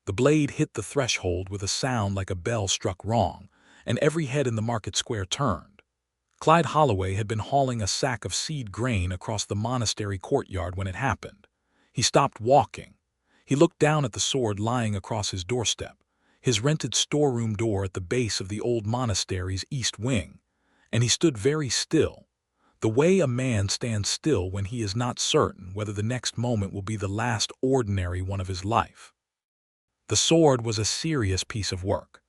The blade hit the threshold with a sound like a bell struck wrong, and every head in the market square turned. Clyde Holloway had been hauling a sack of seed grain across the monastery courtyard when it happened. He stopped walking. He looked down at the sword lying across his doorstep, his rented storeroom door at the base of the old monastery's east wing, and he stood very still, the way a man stands still when he is not certain whether the next moment will be the last ordinary one of his life. The sword was a serious piece of work.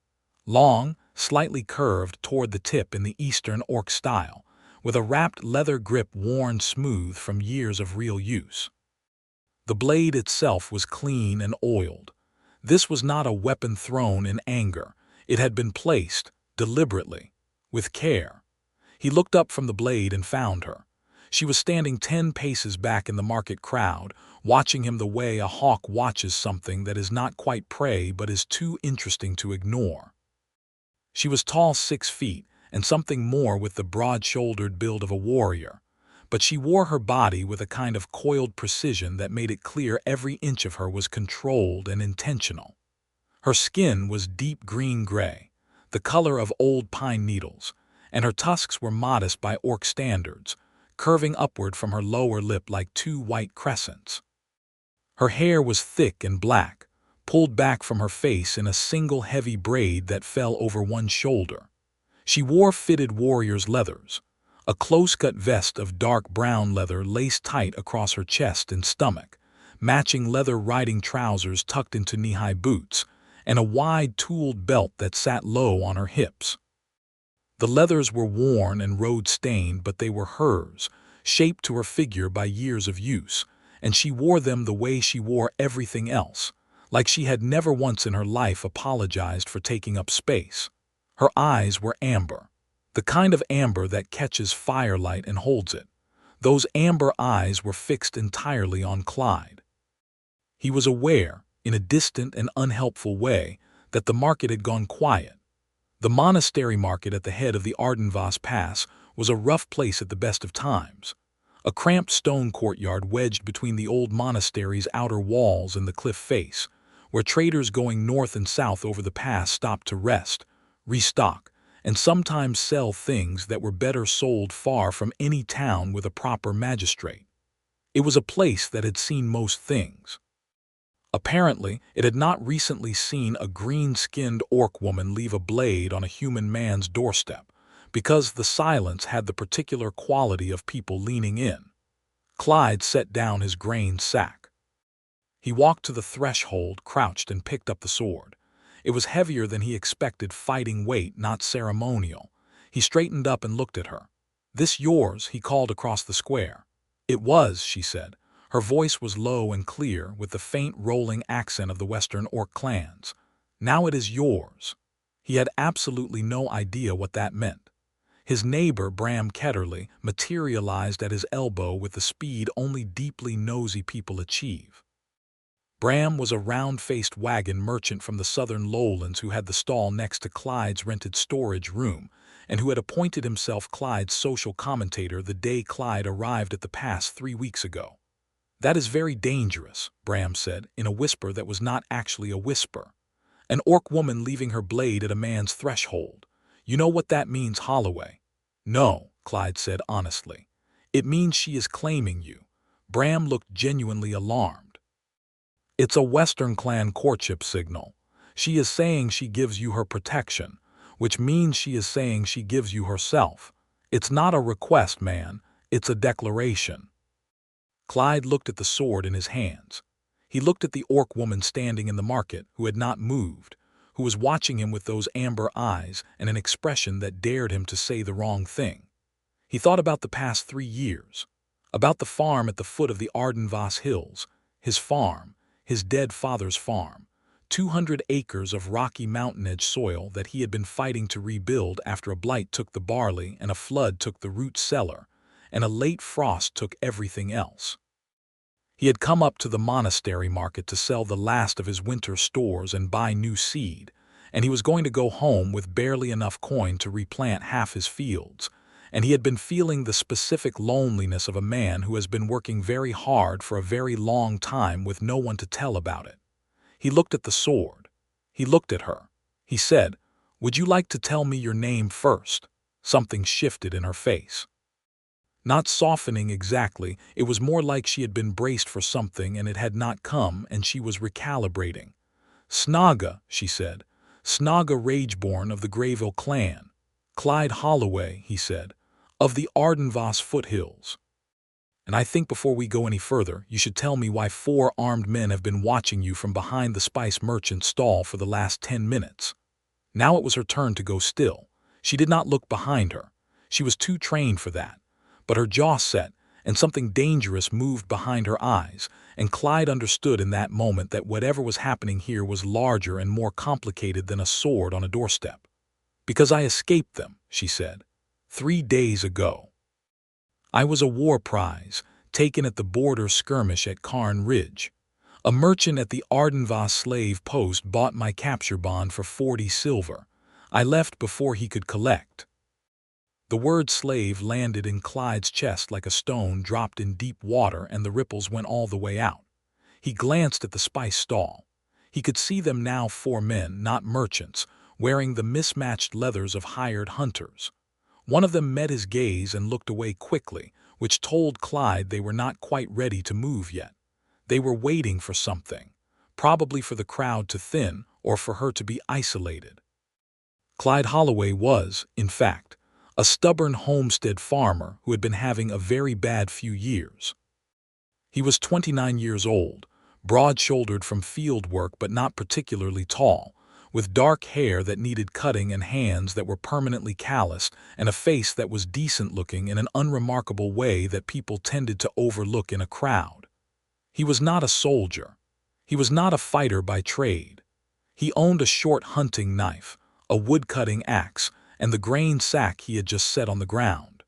Long, slightly curved toward the tip in the Eastern Orc style, with a wrapped leather grip worn smooth from years of real use. The blade itself was clean and oiled. This was not a weapon thrown in anger. It had been placed, deliberately, with care. He looked up from the blade and found her. She was standing 10 paces back in the market crowd, watching him the way a hawk watches something that is not quite prey but is too interesting to ignore. She was tall 6 feet, and something more with the broad-shouldered build of a warrior, but she wore her body with a kind of coiled precision that made it clear every inch of her was controlled and intentional. Her skin was deep green-gray, the color of old pine needles, and her tusks were modest by orc standards, curving upward from her lower lip like 2 white crescents. Her hair was thick and black, pulled back from her face in a single heavy braid that fell over one shoulder. She wore fitted warrior's leathers, a close-cut vest of dark brown leather laced tight across her chest and stomach, matching leather riding trousers tucked into knee-high boots, and a wide tooled belt that sat low on her hips. The leathers were worn and road-stained, but they were hers, shaped to her figure by years of use, and she wore them the way she wore everything else, like she had never once in her life apologized for taking up space. Her eyes were amber, the kind of amber that catches firelight and holds it. Those amber eyes were fixed entirely on Clyde. He was aware, in a distant and unhelpful way, that the market had gone quiet. The monastery market at the head of the Ardenvoss Pass was a rough place at the best of times. A cramped stone courtyard wedged between the old monastery's outer walls and the cliff face, where traders going north and south over the pass stopped to rest, restock, and sometimes sell things that were better sold far from any town with a proper magistrate. It was a place that had seen most things. Apparently, it had not recently seen a green-skinned orc woman leave a blade on a human man's doorstep, because the silence had the particular quality of people leaning in. Clyde set down his grain sack. He walked to the threshold, crouched, and picked up the sword. It was heavier than he expected, fighting weight, not ceremonial. He straightened up and looked at her. "This yours?" he called across the square. "It was," she said. Her voice was low and clear, with the faint rolling accent of the Western Orc clans. "Now it is yours." He had absolutely no idea what that meant. His neighbor, Bram Ketterly, materialized at his elbow with the speed only deeply nosy people achieve. Bram was a round-faced wagon merchant from the southern lowlands who had the stall next to Clyde's rented storage room, and who had appointed himself Clyde's social commentator the day Clyde arrived at the pass 3 weeks ago. "That is very dangerous," Bram said, in a whisper that was not actually a whisper. "An orc woman leaving her blade at a man's threshold. You know what that means, Holloway?" "No," Clyde said honestly. "It means she is claiming you." Bram looked genuinely alarmed. "It's a Western clan courtship signal. She is saying she gives you her protection, which means she is saying she gives you herself. It's not a request, man. It's a declaration." Clyde looked at the sword in his hands. He looked at the orc woman standing in the market, who had not moved, who was watching him with those amber eyes and an expression that dared him to say the wrong thing. He thought about the past 3 years, about the farm at the foot of the Ardenvoss Hills, his farm, his dead father's farm, 200 acres of rocky mountain-edge soil that he had been fighting to rebuild after a blight took the barley and a flood took the root cellar, and a late frost took everything else. He had come up to the monastery market to sell the last of his winter stores and buy new seed, and he was going to go home with barely enough coin to replant half his fields, and he had been feeling the specific loneliness of a man who has been working very hard for a very long time with no one to tell about it. He looked at the sword. He looked at her. He said, "Would you like to tell me your name first?" Something shifted in her face. Not softening exactly, it was more like she had been braced for something and it had not come, and she was recalibrating. "Snaga," she said. "Snaga Rageborn of the Greyville clan." "Clyde Holloway," he said, "of the Ardenvoss foothills. And I think before we go any further, you should tell me why 4 armed men have been watching you from behind the spice merchant's stall for the last 10 minutes. Now it was her turn to go still. She did not look behind her. She was too trained for that. But her jaw set, and something dangerous moved behind her eyes, and Clyde understood in that moment that whatever was happening here was larger and more complicated than a sword on a doorstep. "Because I escaped them," she said, 3 days ago. I was a war prize, taken at the border skirmish at Carn Ridge. A merchant at the Ardenvoss slave post bought my capture bond for 40 silver. I left before he could collect. The word slave landed in Clyde's chest like a stone dropped in deep water, and the ripples went all the way out. He glanced at the spice stall. He could see them now, 4 men, not merchants, wearing the mismatched leathers of hired hunters. One of them met his gaze and looked away quickly, which told Clyde they were not quite ready to move yet. They were waiting for something, probably for the crowd to thin or for her to be isolated. Clyde Holloway was, in fact, a stubborn homestead farmer who had been having a very bad few years. He was 29 years old, broad-shouldered from field work but not particularly tall, with dark hair that needed cutting and hands that were permanently calloused and a face that was decent-looking in an unremarkable way that people tended to overlook in a crowd. He was not a soldier. He was not a fighter by trade. He owned a short hunting knife, a wood-cutting axe, and the grain sack he had just set on the ground.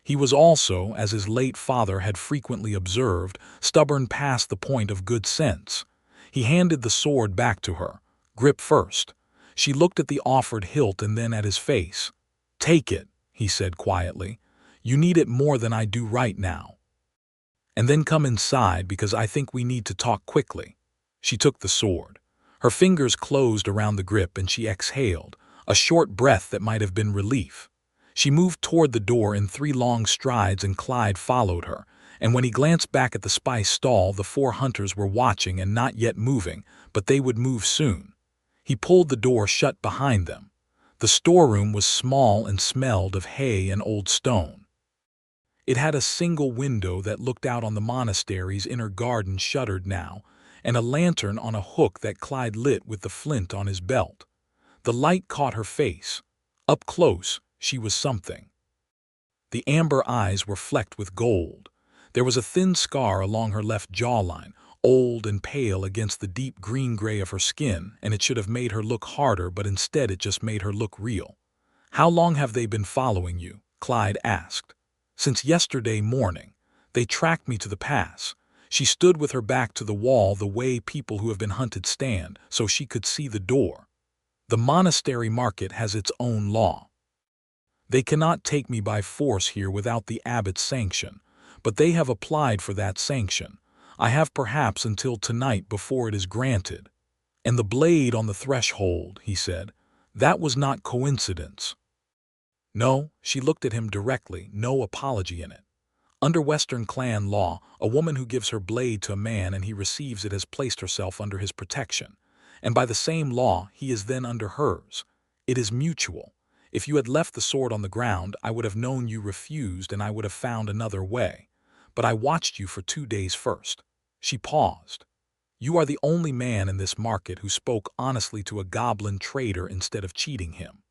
He was also, as his late father had frequently observed, stubborn past the point of good sense. He handed the sword back to her, grip first. She looked at the offered hilt and then at his face. "Take it," he said quietly. "You need it more than I do right now. And then come inside because I think we need to talk quickly." She took the sword. Her fingers closed around the grip and she exhaled, a short breath that might have been relief. She moved toward the door in 3 long strides and Clyde followed her, and when he glanced back at the spice stall, the 4 hunters were watching and not yet moving, but they would move soon. He pulled the door shut behind them. The storeroom was small and smelled of hay and old stone. It had a single window that looked out on the monastery's inner garden, shuttered now, and a lantern on a hook that Clyde lit with the flint on his belt. The light caught her face. Up close, she was something. The amber eyes were flecked with gold. There was a thin scar along her left jawline, old and pale against the deep green-gray of her skin, and it should have made her look harder, but instead it just made her look real. "How long have they been following you?" Clyde asked. "Since yesterday morning. They tracked me to the pass." She stood with her back to the wall the way people who have been hunted stand, so she could see the door. "The monastery market has its own law. They cannot take me by force here without the abbot's sanction, but they have applied for that sanction. I have perhaps until tonight before it is granted." "And the blade on the threshold," he said. "That was not coincidence." No, she looked at him directly, no apology in it. Under Western clan law, a woman who gives her blade to a man and he receives it has placed herself under his protection. And by the same law, he is then under hers. It is mutual. If you had left the sword on the ground, I would have known you refused and I would have found another way. But I watched you for 2 days first. She paused. "You are the only man in this market who spoke honestly to a goblin trader instead of cheating him.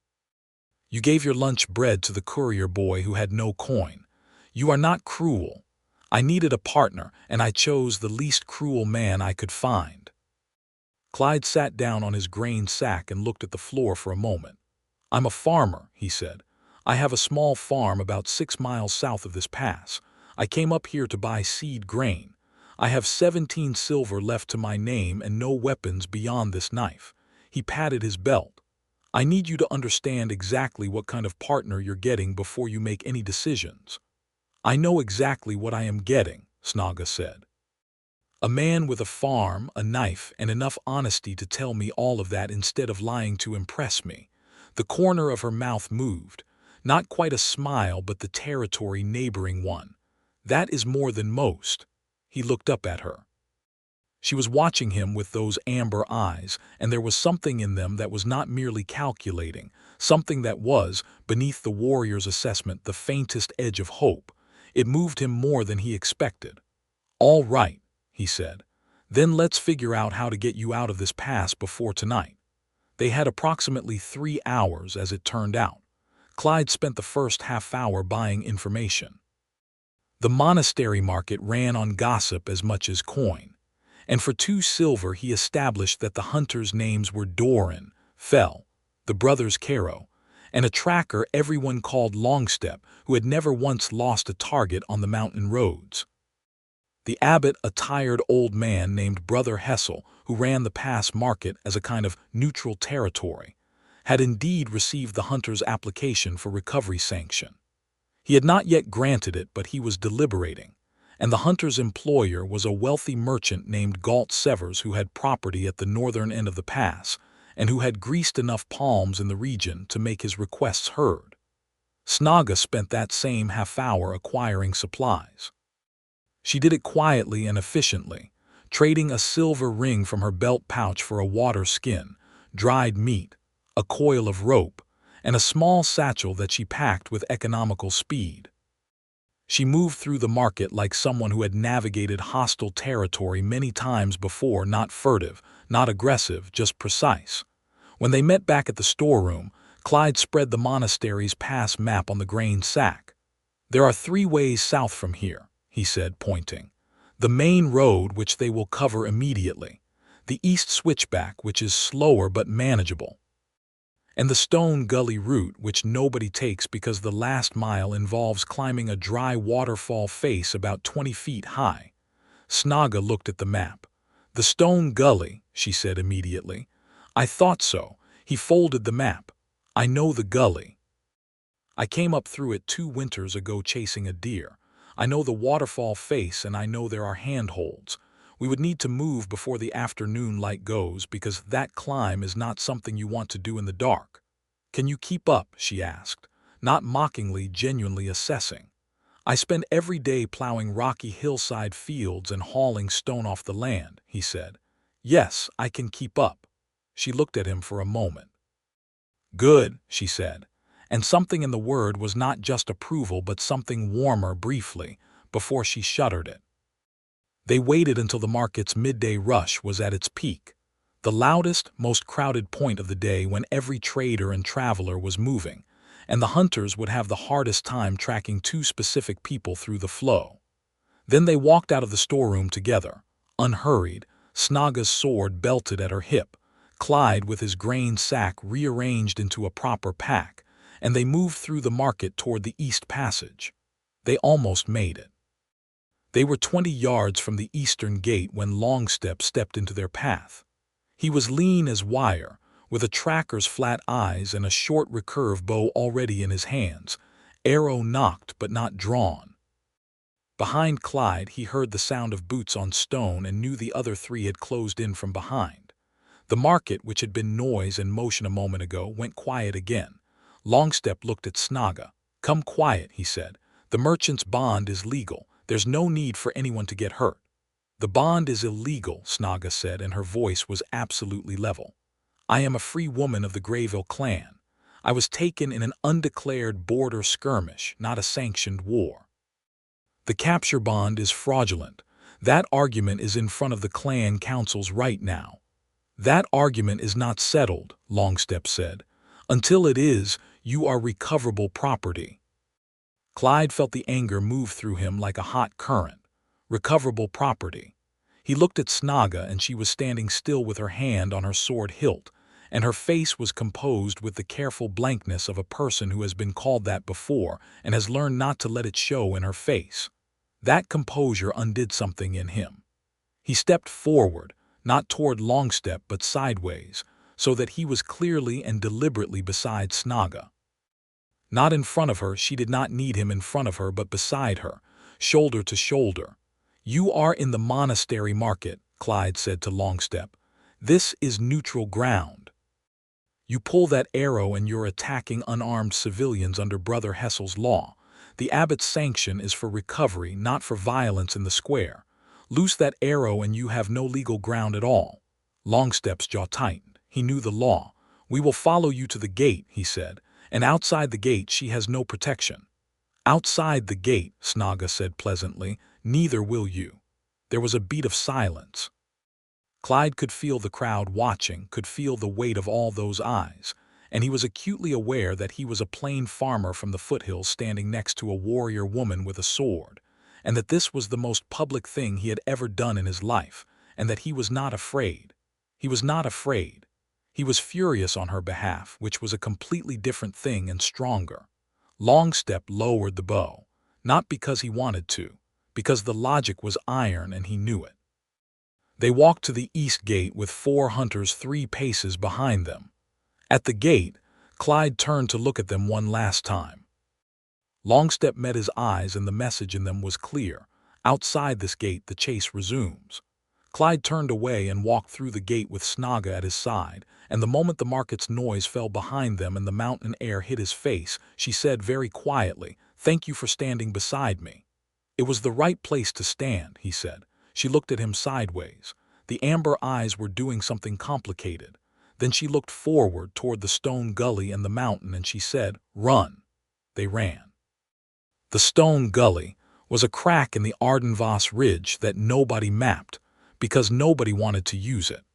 You gave your lunch bread to the courier boy who had no coin. You are not cruel. I needed a partner, and I chose the least cruel man I could find." Clyde sat down on his grain sack and looked at the floor for a moment. "I'm a farmer," he said. "I have a small farm about 6 miles south of this pass. I came up here to buy seed grain. I have 17 silver left to my name and no weapons beyond this knife." He patted his belt. "I need you to understand exactly what kind of partner you're getting before you make any decisions." "I know exactly what I am getting," Snaga said. A man with a farm, a knife, and enough honesty to tell me all of that instead of lying to impress me. The corner of her mouth moved. Not quite a smile, but the territory neighboring one. That is more than most. He looked up at her. She was watching him with those amber eyes, and there was something in them that was not merely calculating, something that was, beneath the warrior's assessment, the faintest edge of hope. It moved him more than he expected. "All right," he said. "Then let's figure out how to get you out of this pass before tonight." They had approximately 3 hours, as it turned out. Clyde spent the first half hour buying information. The monastery market ran on gossip as much as coin, and for 2 silver he established that the hunters' names were Doran, Fell, the brothers Caro, and a tracker everyone called Longstep, who had never once lost a target on the mountain roads. The abbot, a tired old man named Brother Hessel, who ran the pass market as a kind of neutral territory, had indeed received the hunter's application for recovery sanction. He had not yet granted it, but he was deliberating, and the hunter's employer was a wealthy merchant named Galt Severs, who had property at the northern end of the pass and who had greased enough palms in the region to make his requests heard. Snaga spent that same half hour acquiring supplies. She did it quietly and efficiently, trading a silver ring from her belt pouch for a water skin, dried meat, a coil of rope, and a small satchel that she packed with economical speed. She moved through the market like someone who had navigated hostile territory many times before, not furtive, not aggressive, just precise. When they met back at the storeroom, Clyde spread the monastery's pass map on the grain sack. "There are 3 ways south from here," he said, pointing. "The main road, which they will cover immediately. The east switchback, which is slower but manageable. And the stone gully route, which nobody takes because the last mile involves climbing a dry waterfall face about 20 feet high." Snaga looked at the map. "The stone gully," she said immediately. "I thought so." He folded the map. "I know the gully. I came up through it 2 winters ago chasing a deer. I know the waterfall face, and I know there are handholds. We would need to move before the afternoon light goes, because that climb is not something you want to do in the dark." "Can you keep up?" she asked, not mockingly, genuinely assessing. "I spend every day plowing rocky hillside fields and hauling stone off the land," he said. "Yes, I can keep up." She looked at him for a moment. "Good," she said, and something in the word was not just approval but something warmer briefly, before she shuddered it. They waited until the market's midday rush was at its peak, the loudest, most crowded point of the day, when every trader and traveler was moving, and the hunters would have the hardest time tracking 2 specific people through the flow. Then they walked out of the storeroom together, unhurried, Snaga's sword belted at her hip, Clyde with his grain sack rearranged into a proper pack, and they moved through the market toward the east passage. They almost made it. They were 20 yards from the eastern gate when Longstep stepped into their path. He was lean as wire, with a tracker's flat eyes and a short recurve bow already in his hands, arrow nocked but not drawn. Behind Clyde, he heard the sound of boots on stone and knew the other 3 had closed in from behind. The market, which had been noise and motion a moment ago, went quiet again. Longstep looked at Snaga. "Come quiet," he said. "The merchant's bond is legal. There's no need for anyone to get hurt." "The bond is illegal," Snaga said, and her voice was absolutely level. "I am a free woman of the Greyville clan. I was taken in an undeclared border skirmish, not a sanctioned war. The capture bond is fraudulent. That argument is in front of the clan councils right now." "That argument is not settled," Longstep said. "Until it is, you are recoverable property." Clyde felt the anger move through him like a hot current. Recoverable property. He looked at Snaga, and she was standing still with her hand on her sword hilt, and her face was composed with the careful blankness of a person who has been called that before and has learned not to let it show in her face. That composure undid something in him. He stepped forward, not toward Longstep but sideways, so that he was clearly and deliberately beside Snaga. Not in front of her, she did not need him in front of her, but beside her, shoulder to shoulder. "You are in the monastery market," Clyde said to Longstep. "This is neutral ground. You pull that arrow and you're attacking unarmed civilians under Brother Hessel's law. The abbot's sanction is for recovery, not for violence in the square. Loose that arrow and you have no legal ground at all." Longstep's jaw tightened. He knew the law. "We will follow you to the gate," he said, "and outside the gate she has no protection." "Outside the gate," Snaga said pleasantly, "neither will you." There was a beat of silence. Clyde could feel the crowd watching, could feel the weight of all those eyes, and he was acutely aware that he was a plain farmer from the foothills standing next to a warrior woman with a sword, and that this was the most public thing he had ever done in his life, and that he was not afraid. He was not afraid. He was furious on her behalf, which was a completely different thing and stronger. Longstep lowered the bow, not because he wanted to, because the logic was iron and he knew it. They walked to the east gate with 4 hunters 3 paces behind them. At the gate, Clyde turned to look at them one last time. Longstep met his eyes and the message in them was clear. Outside this gate the chase resumes. Clyde turned away and walked through the gate with Snaga at his side, and the moment the market's noise fell behind them and the mountain air hit his face, she said very quietly, "Thank you for standing beside me." "It was the right place to stand," he said. She looked at him sideways. The amber eyes were doing something complicated. Then she looked forward toward the stone gully and the mountain and she said, "Run." They ran. The stone gully was a crack in the Ardenvoss ridge that nobody mapped because nobody wanted to use it.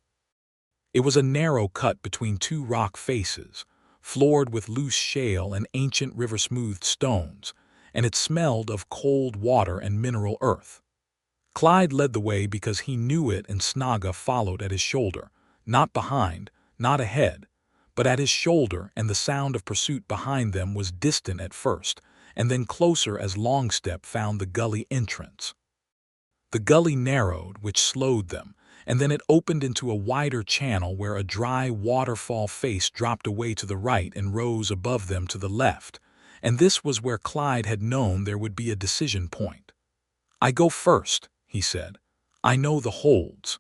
It was a narrow cut between 2 rock faces, floored with loose shale and ancient river-smoothed stones, and it smelled of cold water and mineral earth. Clyde led the way because he knew it and Snaga followed at his shoulder, not behind, not ahead, but at his shoulder, and the sound of pursuit behind them was distant at first, and then closer as Longstep found the gully entrance. The gully narrowed, which slowed them, and then it opened into a wider channel where a dry waterfall face dropped away to the right and rose above them to the left, and this was where Clyde had known there would be a decision point. "I go first," he said. "I know the holds.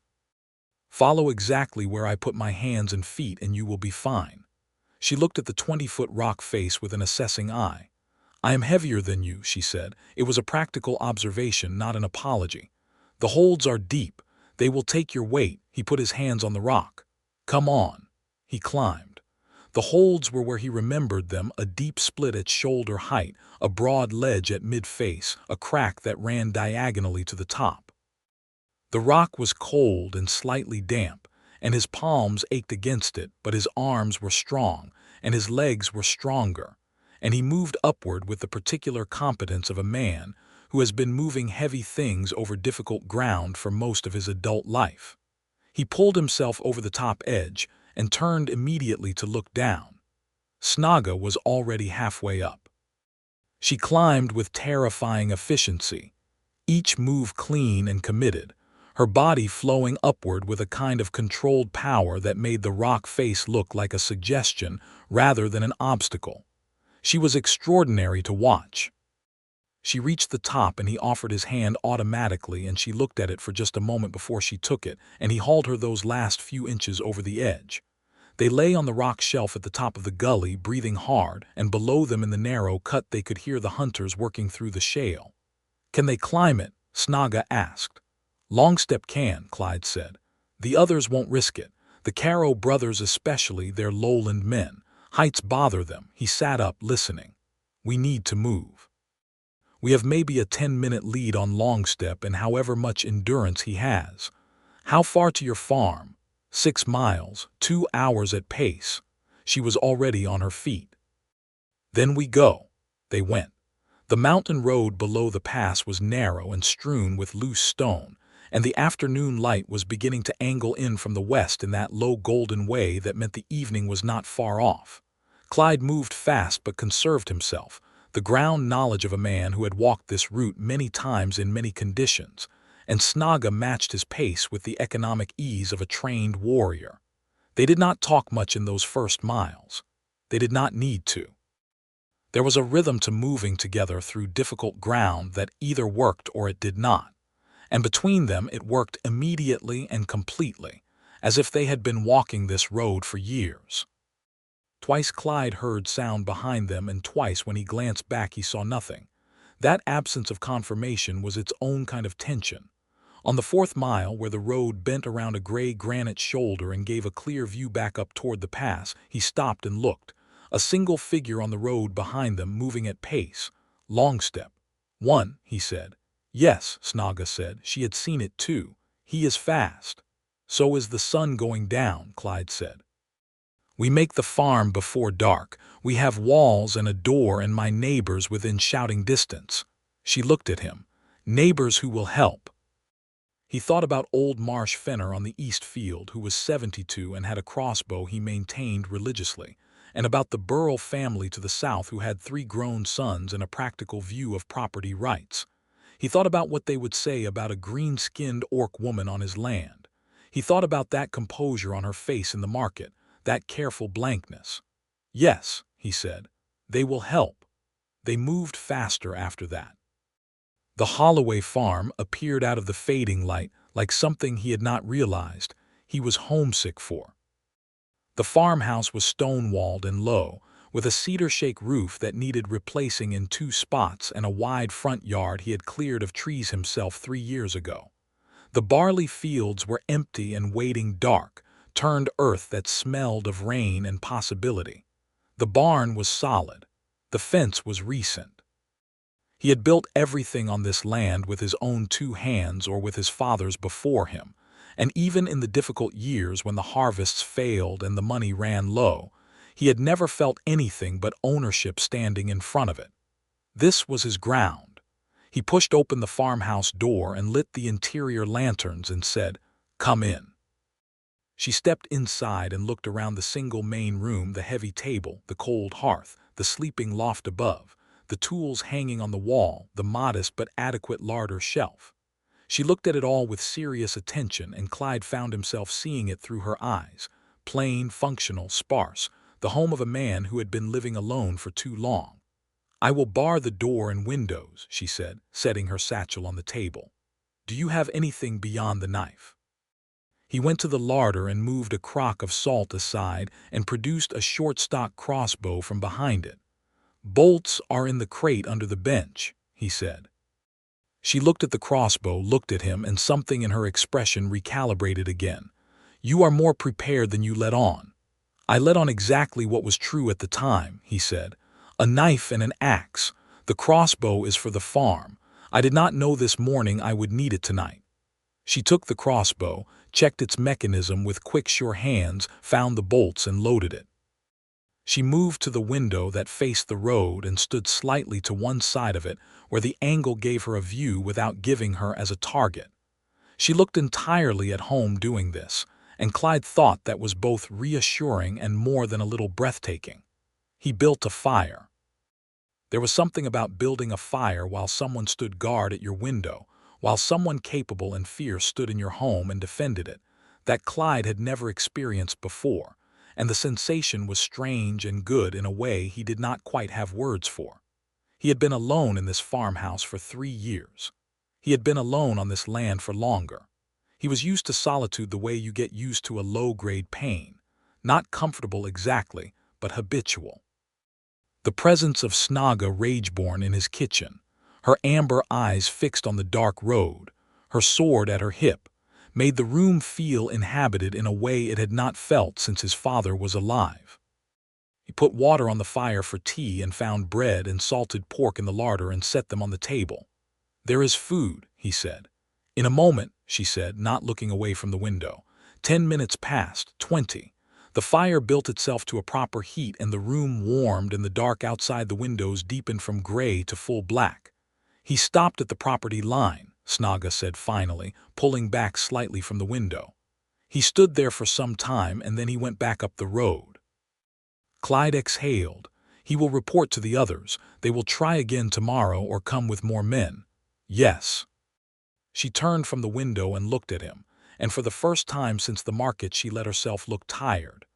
Follow exactly where I put my hands and feet and you will be fine." She looked at the 20-foot rock face with an assessing eye. "I am heavier than you," she said. It was a practical observation, not an apology. "The holds are deep. They will take your weight." He put his hands on the rock. "Come on." He climbed. The holds were where he remembered them, a deep split at shoulder height, a broad ledge at mid-face, a crack that ran diagonally to the top. The rock was cold and slightly damp, and his palms ached against it, but his arms were strong, and his legs were stronger, and he moved upward with the particular competence of a man who has been moving heavy things over difficult ground for most of his adult life. He pulled himself over the top edge and turned immediately to look down. Snaga was already halfway up. She climbed with terrifying efficiency, each move clean and committed, her body flowing upward with a kind of controlled power that made the rock face look like a suggestion rather than an obstacle. She was extraordinary to watch. She reached the top and he offered his hand automatically and she looked at it for just a moment before she took it, and he hauled her those last few inches over the edge. They lay on the rock shelf at the top of the gully, breathing hard, and below them in the narrow cut they could hear the hunters working through the shale. "Can they climb it?" Snaga asked. "Longstep can," Clyde said. "The others won't risk it. The Caro brothers especially, they're lowland men. Heights bother them." He sat up, listening. "We need to move. We have maybe a 10-minute lead on Longstep and however much endurance he has. How far to your farm?" 6 miles, 2 hours at pace." She was already on her feet. "Then we go." They went. The mountain road below the pass was narrow and strewn with loose stone, and the afternoon light was beginning to angle in from the west in that low golden way that meant the evening was not far off. Clyde moved fast but conserved himself, the ground knowledge of a man who had walked this route many times in many conditions, and Snaga matched his pace with the economic ease of a trained warrior. They did not talk much in those first miles. They did not need to. There was a rhythm to moving together through difficult ground that either worked or it did not, And between them it worked immediately and completely, as if they had been walking this road for years. Twice Clyde heard sound behind them, and twice when he glanced back he saw nothing. That absence of confirmation was its own kind of tension. On the fourth mile, where the road bent around a gray granite shoulder and gave a clear view back up toward the pass, he stopped and looked. A single figure on the road behind them, moving at pace. "Long step." "One," he said. "Yes," Snaga said. She had seen it too. "He is fast." "So is the sun going down," Clyde said. "We make the farm before dark. We have walls and a door and my neighbors within shouting distance." She looked at him. "Neighbors who will help." He thought about old Marsh Fenner on the East Field, who was 72 and had a crossbow he maintained religiously, and about the Burrell family to the south who had 3 grown sons and a practical view of property rights. He thought about what they would say about a green-skinned orc woman on his land. He thought about that composure on her face in the market, that careful blankness. "Yes," he said, "they will help." They moved faster after that. The Holloway farm appeared out of the fading light like something he had not realized he was homesick for. The farmhouse was stone-walled and low, with a cedar-shake roof that needed replacing in 2 spots and a wide front yard he had cleared of trees himself 3 years ago. The barley fields were empty and waiting dark, turned earth that smelled of rain and possibility. The barn was solid. The fence was recent. He had built everything on this land with his own 2 hands or with his father's before him, and even in the difficult years when the harvests failed and the money ran low, he had never felt anything but ownership standing in front of it. This was his ground. He pushed open the farmhouse door and lit the interior lanterns and said, "Come in." She stepped inside and looked around the single main room, the heavy table, the cold hearth, the sleeping loft above, the tools hanging on the wall, the modest but adequate larder shelf. She looked at it all with serious attention, and Clyde found himself seeing it through her eyes. Plain, functional, sparse, the home of a man who had been living alone for too long. "I will bar the door and windows," she said, setting her satchel on the table. "Do you have anything beyond the knife?" He went to the larder and moved a crock of salt aside and produced a short-stock crossbow from behind it. "Bolts are in the crate under the bench," he said. She looked at the crossbow, looked at him, and something in her expression recalibrated again. "You are more prepared than you let on." "I let on exactly what was true at the time," he said. "A knife and an axe. The crossbow is for the farm. I did not know this morning I would need it tonight." She took the crossbow, checked its mechanism with quick, sure hands, found the bolts, and loaded it. She moved to the window that faced the road and stood slightly to one side of it, where the angle gave her a view without giving her as a target. She looked entirely at home doing this, and Clyde thought that was both reassuring and more than a little breathtaking. He built a fire. There was something about building a fire while someone stood guard at your window, while someone capable and fierce stood in your home and defended it, that Clyde had never experienced before, and the sensation was strange and good in a way he did not quite have words for. He had been alone in this farmhouse for 3 years. He had been alone on this land for longer. He was used to solitude the way you get used to a low-grade pain, not comfortable exactly, but habitual. The presence of Snaga Rageborn in his kitchen, her amber eyes fixed on the dark road, her sword at her hip, made the room feel inhabited in a way it had not felt since his father was alive. He put water on the fire for tea and found bread and salted pork in the larder and set them on the table. "There is food," he said. "In a moment," she said, not looking away from the window. 10 minutes passed, 20. The fire built itself to a proper heat and the room warmed, and the dark outside the windows deepened from gray to full black. "He stopped at the property line," Snaga said finally, pulling back slightly from the window. "He stood there for some time and then he went back up the road." Clyde exhaled. "He will report to the others. They will try again tomorrow or come with more men." "Yes." She turned from the window and looked at him, and for the first time since the market she let herself look tired.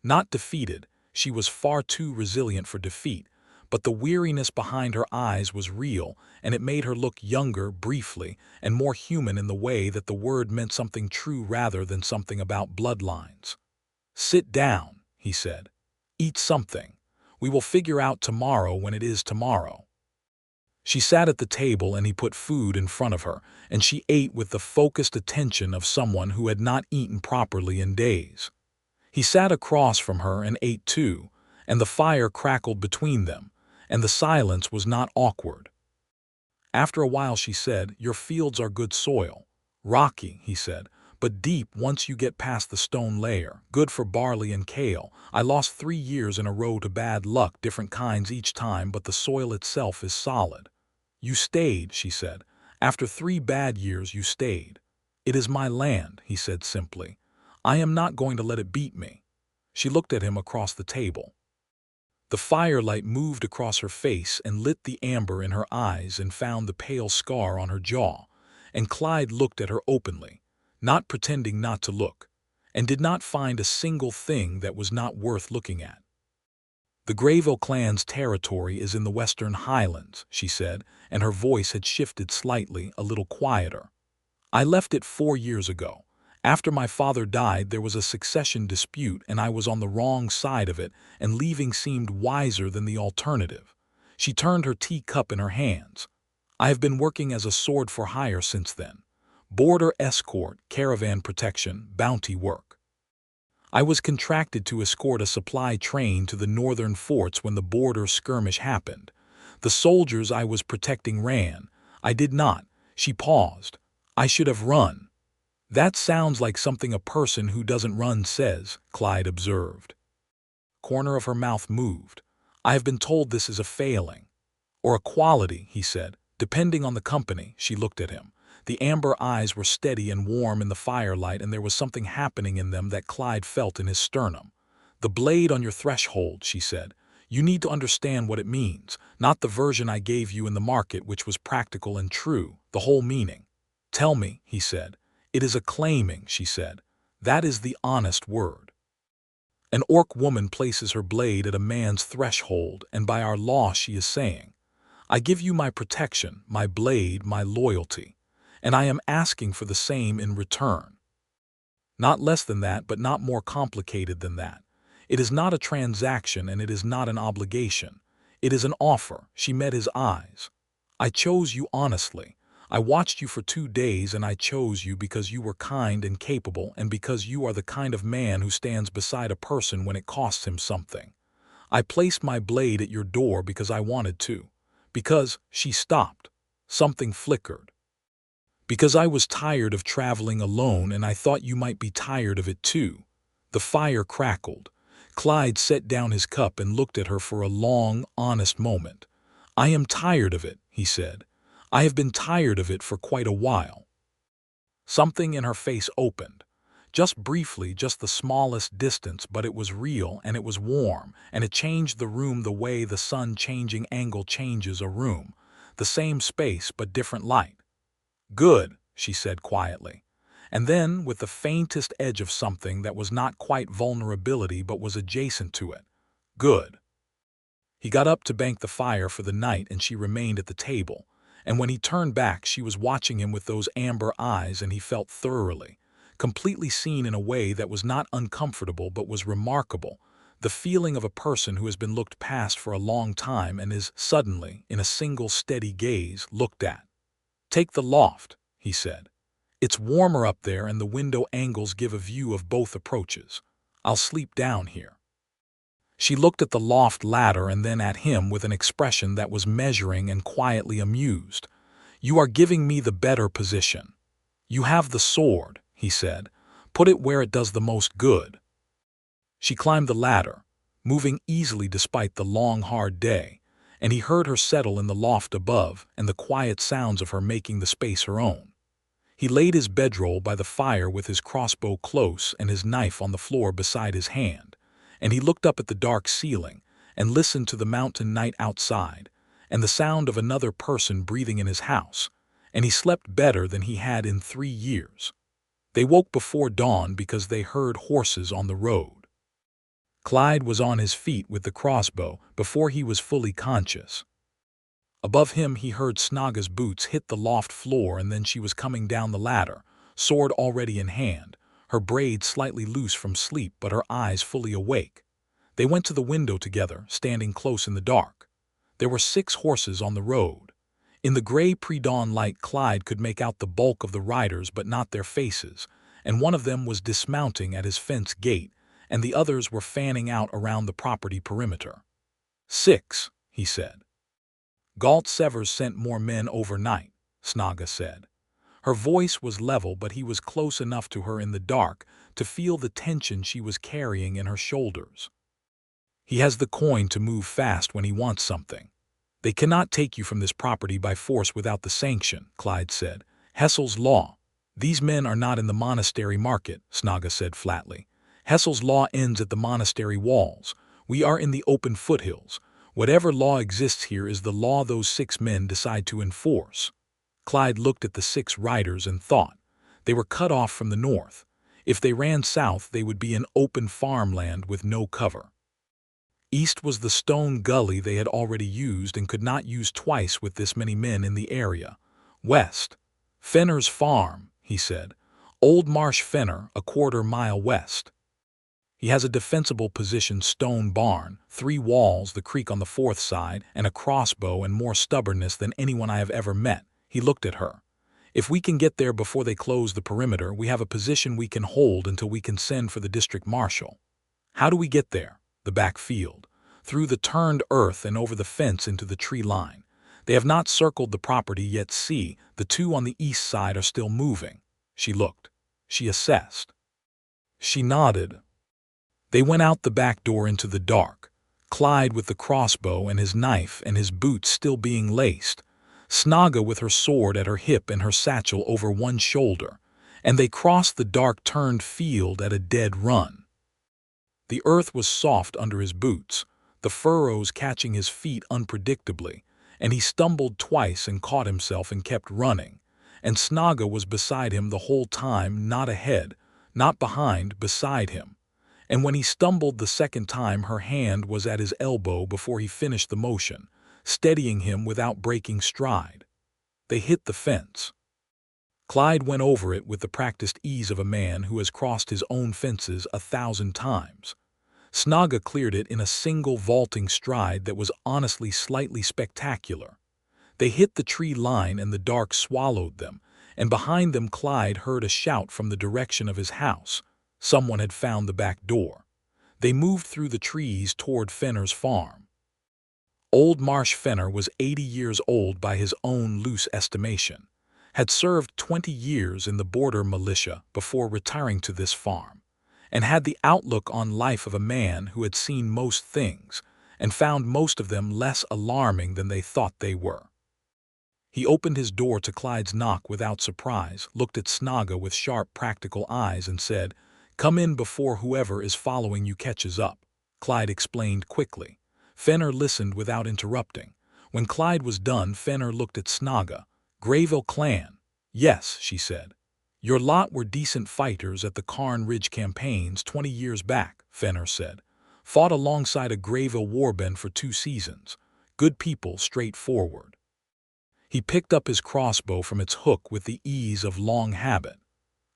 Not defeated, she was far too resilient for defeat, but the weariness behind her eyes was real, and it made her look younger briefly and more human in the way that the word meant something true rather than something about bloodlines. "Sit down," he said. "Eat something. We will figure out tomorrow when it is tomorrow." She sat at the table and he put food in front of her, and she ate with the focused attention of someone who had not eaten properly in days. He sat across from her and ate too, and the fire crackled between them, and the silence was not awkward. After a while she said, "Your fields are good soil." "Rocky," he said, "but deep once you get past the stone layer. Good for barley and kale. I lost 3 years in a row to bad luck, different kinds each time, but the soil itself is solid." "You stayed," she said. "After 3 bad years you stayed." "It is my land," he said simply. "I am not going to let it beat me." She looked at him across the table. The firelight moved across her face and lit the amber in her eyes and found the pale scar on her jaw, and Clyde looked at her openly, not pretending not to look, and did not find a single thing that was not worth looking at. "The Greyville clan's territory is in the Western Highlands," she said, and her voice had shifted slightly, a little quieter. "I left it 4 years ago. After my father died, there was a succession dispute, and I was on the wrong side of it, and leaving seemed wiser than the alternative." She turned her teacup in her hands. "I have been working as a sword for hire since then. Border escort, caravan protection, bounty work. I was contracted to escort a supply train to the northern forts when the border skirmish happened. The soldiers I was protecting ran. I did not." She paused. "I should have run." "That sounds like something a person who doesn't run says," Clyde observed. Corner of her mouth moved. "I have been told this is a failing." "Or a quality," he said, "depending on the company." She looked at him. The amber eyes were steady and warm in the firelight, and there was something happening in them that Clyde felt in his sternum. "The blade on your threshold," she said. "You need to understand what it means, not the version I gave you in the market, which was practical and true, the whole meaning." "Tell me," he said. "It is a claiming," she said. "That is the honest word. An orc woman places her blade at a man's threshold, and by our law she is saying, 'I give you my protection, my blade, my loyalty, and I am asking for the same in return.' Not less than that, but not more complicated than that. It is not a transaction and it is not an obligation. It is an offer." She met his eyes. "I chose you honestly. I watched you for 2 days, and I chose you because you were kind and capable, and because you are the kind of man who stands beside a person when it costs him something. I placed my blade at your door because I wanted to. Because—" she stopped. Something flickered. "Because I was tired of traveling alone, and I thought you might be tired of it too." The fire crackled. Clyde set down his cup and looked at her for a long, honest moment. "I am tired of it," he said. "I have been tired of it for quite a while." Something in her face opened. Just briefly, just the smallest distance, but it was real, and it was warm, and it changed the room the way the sun-changing angle changes a room. The same space, but different light. "Good," she said quietly. And then, with the faintest edge of something that was not quite vulnerability but was adjacent to it. "Good." He got up to bank the fire for the night, and she remained at the table. And when he turned back, she was watching him with those amber eyes, and he felt thoroughly, completely seen in a way that was not uncomfortable but was remarkable, the feeling of a person who has been looked past for a long time and is suddenly, in a single steady gaze, looked at. "Take the loft," he said. "It's warmer up there, and the window angles give a view of both approaches. I'll sleep down here." She looked at the loft ladder and then at him with an expression that was measuring and quietly amused. "You are giving me the better position. You have the sword," he said. "Put it where it does the most good." She climbed the ladder, moving easily despite the long, hard day, and he heard her settle in the loft above and the quiet sounds of her making the space her own. He laid his bedroll by the fire with his crossbow close and his knife on the floor beside his hand, and he looked up at the dark ceiling and listened to the mountain night outside and the sound of another person breathing in his house, and he slept better than he had in 3 years. They woke before dawn because they heard horses on the road. Clyde was on his feet with the crossbow before he was fully conscious. Above him he heard Snaga's boots hit the loft floor, and then she was coming down the ladder, sword already in hand, her braids slightly loose from sleep but her eyes fully awake. They went to the window together, standing close in the dark. There were 6 horses on the road. In the gray pre-dawn light, Clyde could make out the bulk of the riders but not their faces, and one of them was dismounting at his fence gate, and the others were fanning out around the property perimeter. 6, he said. Galt Severs sent more men overnight, Snaga said. Her voice was level, but he was close enough to her in the dark to feel the tension she was carrying in her shoulders. He has the coin to move fast when he wants something. They cannot take you from this property by force without the sanction, Clyde said. Hessel's law. These men are not in the monastery market, Snaga said flatly. Hessel's law ends at the monastery walls. We are in the open foothills. Whatever law exists here is the law those 6 men decide to enforce. Clyde looked at the 6 riders and thought. They were cut off from the north. If they ran south, they would be in open farmland with no cover. East was the stone gully they had already used and could not use twice with this many men in the area. West. Fenner's farm, he said. Old Marsh Fenner, a quarter-mile west. He has a defensible position stone barn, 3 walls, the creek on the 4th side, and a crossbow, and more stubbornness than anyone I have ever met. He looked at her. If we can get there before they close the perimeter, we have a position we can hold until we can send for the district marshal. How do we get there? The back field. Through the turned earth and over the fence into the tree line. They have not circled the property yet. See, the 2 on the east side are still moving. She looked. She assessed. She nodded. They went out the back door into the dark, Clyde with the crossbow and his knife and his boots still being laced, Snaga with her sword at her hip and her satchel over one shoulder, and they crossed the dark turned field at a dead run. The earth was soft under his boots, the furrows catching his feet unpredictably, and he stumbled twice and caught himself and kept running, and Snaga was beside him the whole time, not ahead, not behind, beside him. And when he stumbled the second time, her hand was at his elbow before he finished the motion, steadying him without breaking stride. They hit the fence. Clyde went over it with the practiced ease of a man who has crossed his own fences 1,000 times. Snaga cleared it in a single vaulting stride that was honestly slightly spectacular. They hit the tree line and the dark swallowed them, and behind them Clyde heard a shout from the direction of his house. Someone had found the back door. They moved through the trees toward Fenner's farm. Old Marsh Fenner was 80 years old by his own loose estimation, had served 20 years in the border militia before retiring to this farm, and had the outlook on life of a man who had seen most things and found most of them less alarming than they thought they were. He opened his door to Clyde's knock without surprise, looked at Snaga with sharp, practical eyes and said, "Come in before whoever is following you catches up," Clyde explained quickly. Fenner listened without interrupting. When Clyde was done, Fenner looked at Snaga. "Grayville clan." "Yes," she said. "Your lot were decent fighters at the Carn Ridge campaigns 20 years back," Fenner said. "Fought alongside a Grayville warband for 2 seasons. Good people, straightforward." He picked up his crossbow from its hook with the ease of long habit.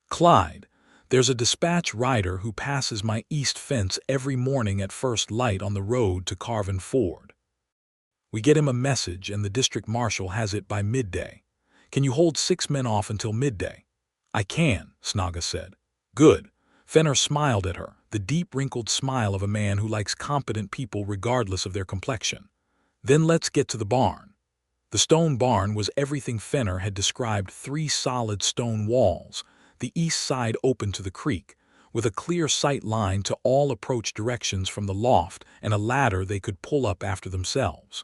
"Clyde, there's a dispatch rider who passes my east fence every morning at first light on the road to Carvin Ford. We get him a message and the district marshal has it by midday. Can you hold 6 men off until midday?" "I can," Snaga said. "Good." Fenner smiled at her, the deep wrinkled smile of a man who likes competent people regardless of their complexion. "Then let's get to the barn." The stone barn was everything Fenner had described: 3 solid stone walls, the east side open to the creek, with a clear sight line to all approach directions from the loft and a ladder they could pull up after themselves.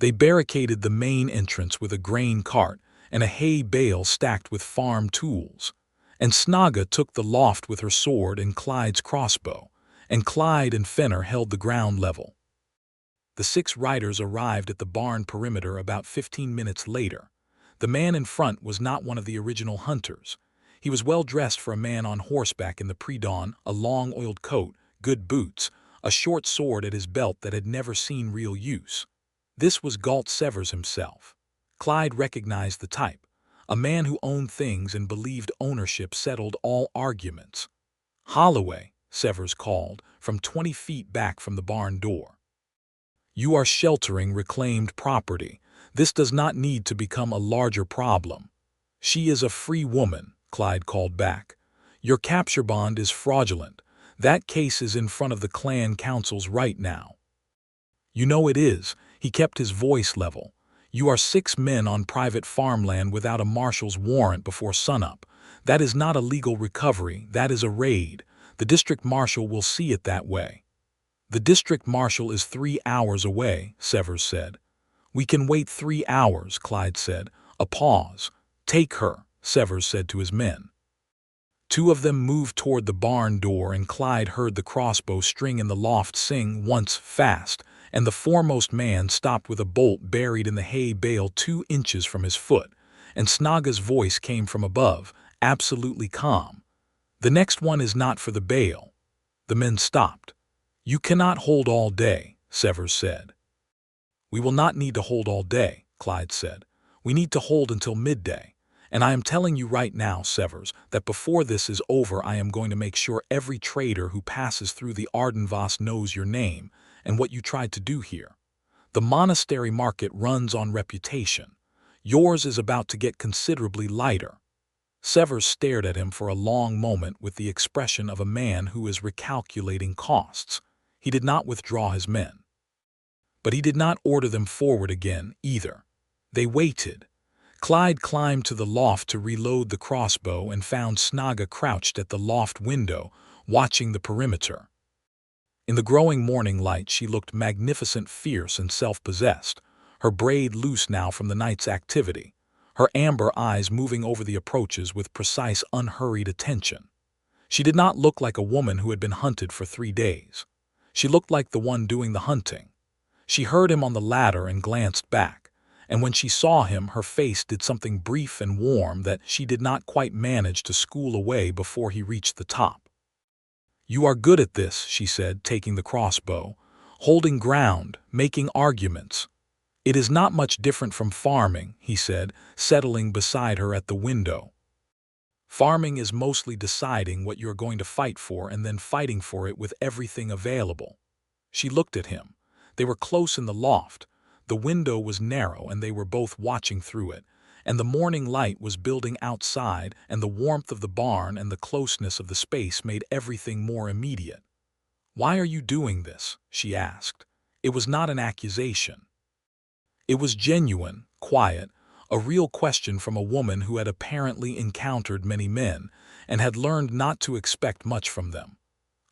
They barricaded the main entrance with a grain cart and a hay bale stacked with farm tools, and Snaga took the loft with her sword and Clyde's crossbow, and Clyde and Fenner held the ground level. The 6 riders arrived at the barn perimeter about 15 minutes later. The man in front was not one of the original hunters. He was well dressed for a man on horseback in the pre-dawn, a long oiled coat, good boots, a short sword at his belt that had never seen real use. This was Galt Severs himself. Clyde recognized the type, a man who owned things and believed ownership settled all arguments. "Holloway," Severs called, from 20 feet back from the barn door. "You are sheltering reclaimed property. This does not need to become a larger problem." "She is a free woman," Clyde called back. "Your capture bond is fraudulent. That case is in front of the clan councils right now." "You know it is." He kept his voice level. "You are 6 men on private farmland without a marshal's warrant before sunup. That is not a legal recovery, that is a raid. The district marshal will see it that way." "The district marshal is 3 hours away," Severs said. "We can wait 3 hours," Clyde said. A pause. "Take her," Severs said to his men. 2 of them moved toward the barn door, and Clyde heard the crossbow string in the loft sing once fast, and the foremost man stopped with a bolt buried in the hay bale 2 inches from his foot, and Snaga's voice came from above, absolutely calm. "The next one is not for the bale." The men stopped. "You cannot hold all day," Severs said. "We will not need to hold all day," Clyde said. "We need to hold until midday. And I am telling you right now, Severs, that before this is over I am going to make sure every trader who passes through the Ardenvos knows your name and what you tried to do here. The monastery market runs on reputation. Yours is about to get considerably lighter." Severs stared at him for a long moment with the expression of a man who is recalculating costs. He did not withdraw his men. But he did not order them forward again, either. They waited. Clyde climbed to the loft to reload the crossbow and found Snaga crouched at the loft window, watching the perimeter. In the growing morning light she looked magnificent, fierce, and self-possessed, her braid loose now from the night's activity, her amber eyes moving over the approaches with precise, unhurried attention. She did not look like a woman who had been hunted for 3 days. She looked like the one doing the hunting. She heard him on the ladder and glanced back, and when she saw him her face did something brief and warm that she did not quite manage to school away before he reached the top. "You are good at this," she said, taking the crossbow, "holding ground, making arguments." "It is not much different from farming," he said, settling beside her at the window. "Farming is mostly deciding what you are going to fight for and then fighting for it with everything available." She looked at him. They were close in the loft. The window was narrow and they were both watching through it, and the morning light was building outside, and the warmth of the barn and the closeness of the space made everything more immediate. "Why are you doing this?" she asked. It was not an accusation. It was genuine, quiet, a real question from a woman who had apparently encountered many men and had learned not to expect much from them.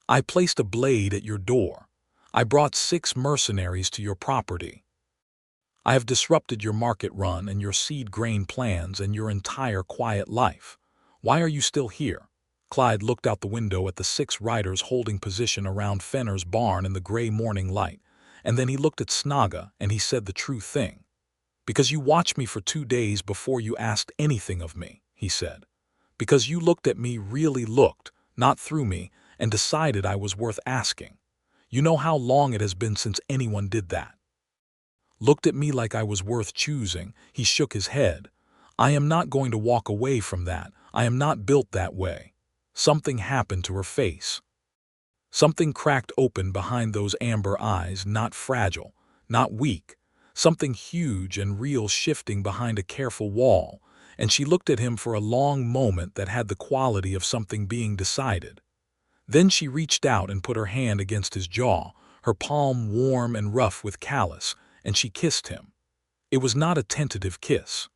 "I placed a blade at your door. I brought 6 mercenaries to your property. I have disrupted your market run and your seed grain plans and your entire quiet life. Why are you still here?" Clyde looked out the window at the 6 riders holding position around Fenner's barn in the gray morning light, and then he looked at Snaga and he said the true thing. "Because you watched me for 2 days before you asked anything of me," he said. "Because you looked at me, really looked, not through me, and decided I was worth asking. You know how long it has been since anyone did that. Looked at me like I was worth choosing." He shook his head. "I am not going to walk away from that. I am not built that way." Something happened to her face. Something cracked open behind those amber eyes, not fragile, not weak. Something huge and real shifting behind a careful wall, and she looked at him for a long moment that had the quality of something being decided. Then she reached out and put her hand against his jaw, her palm warm and rough with callus, and she kissed him. It was not a tentative kiss.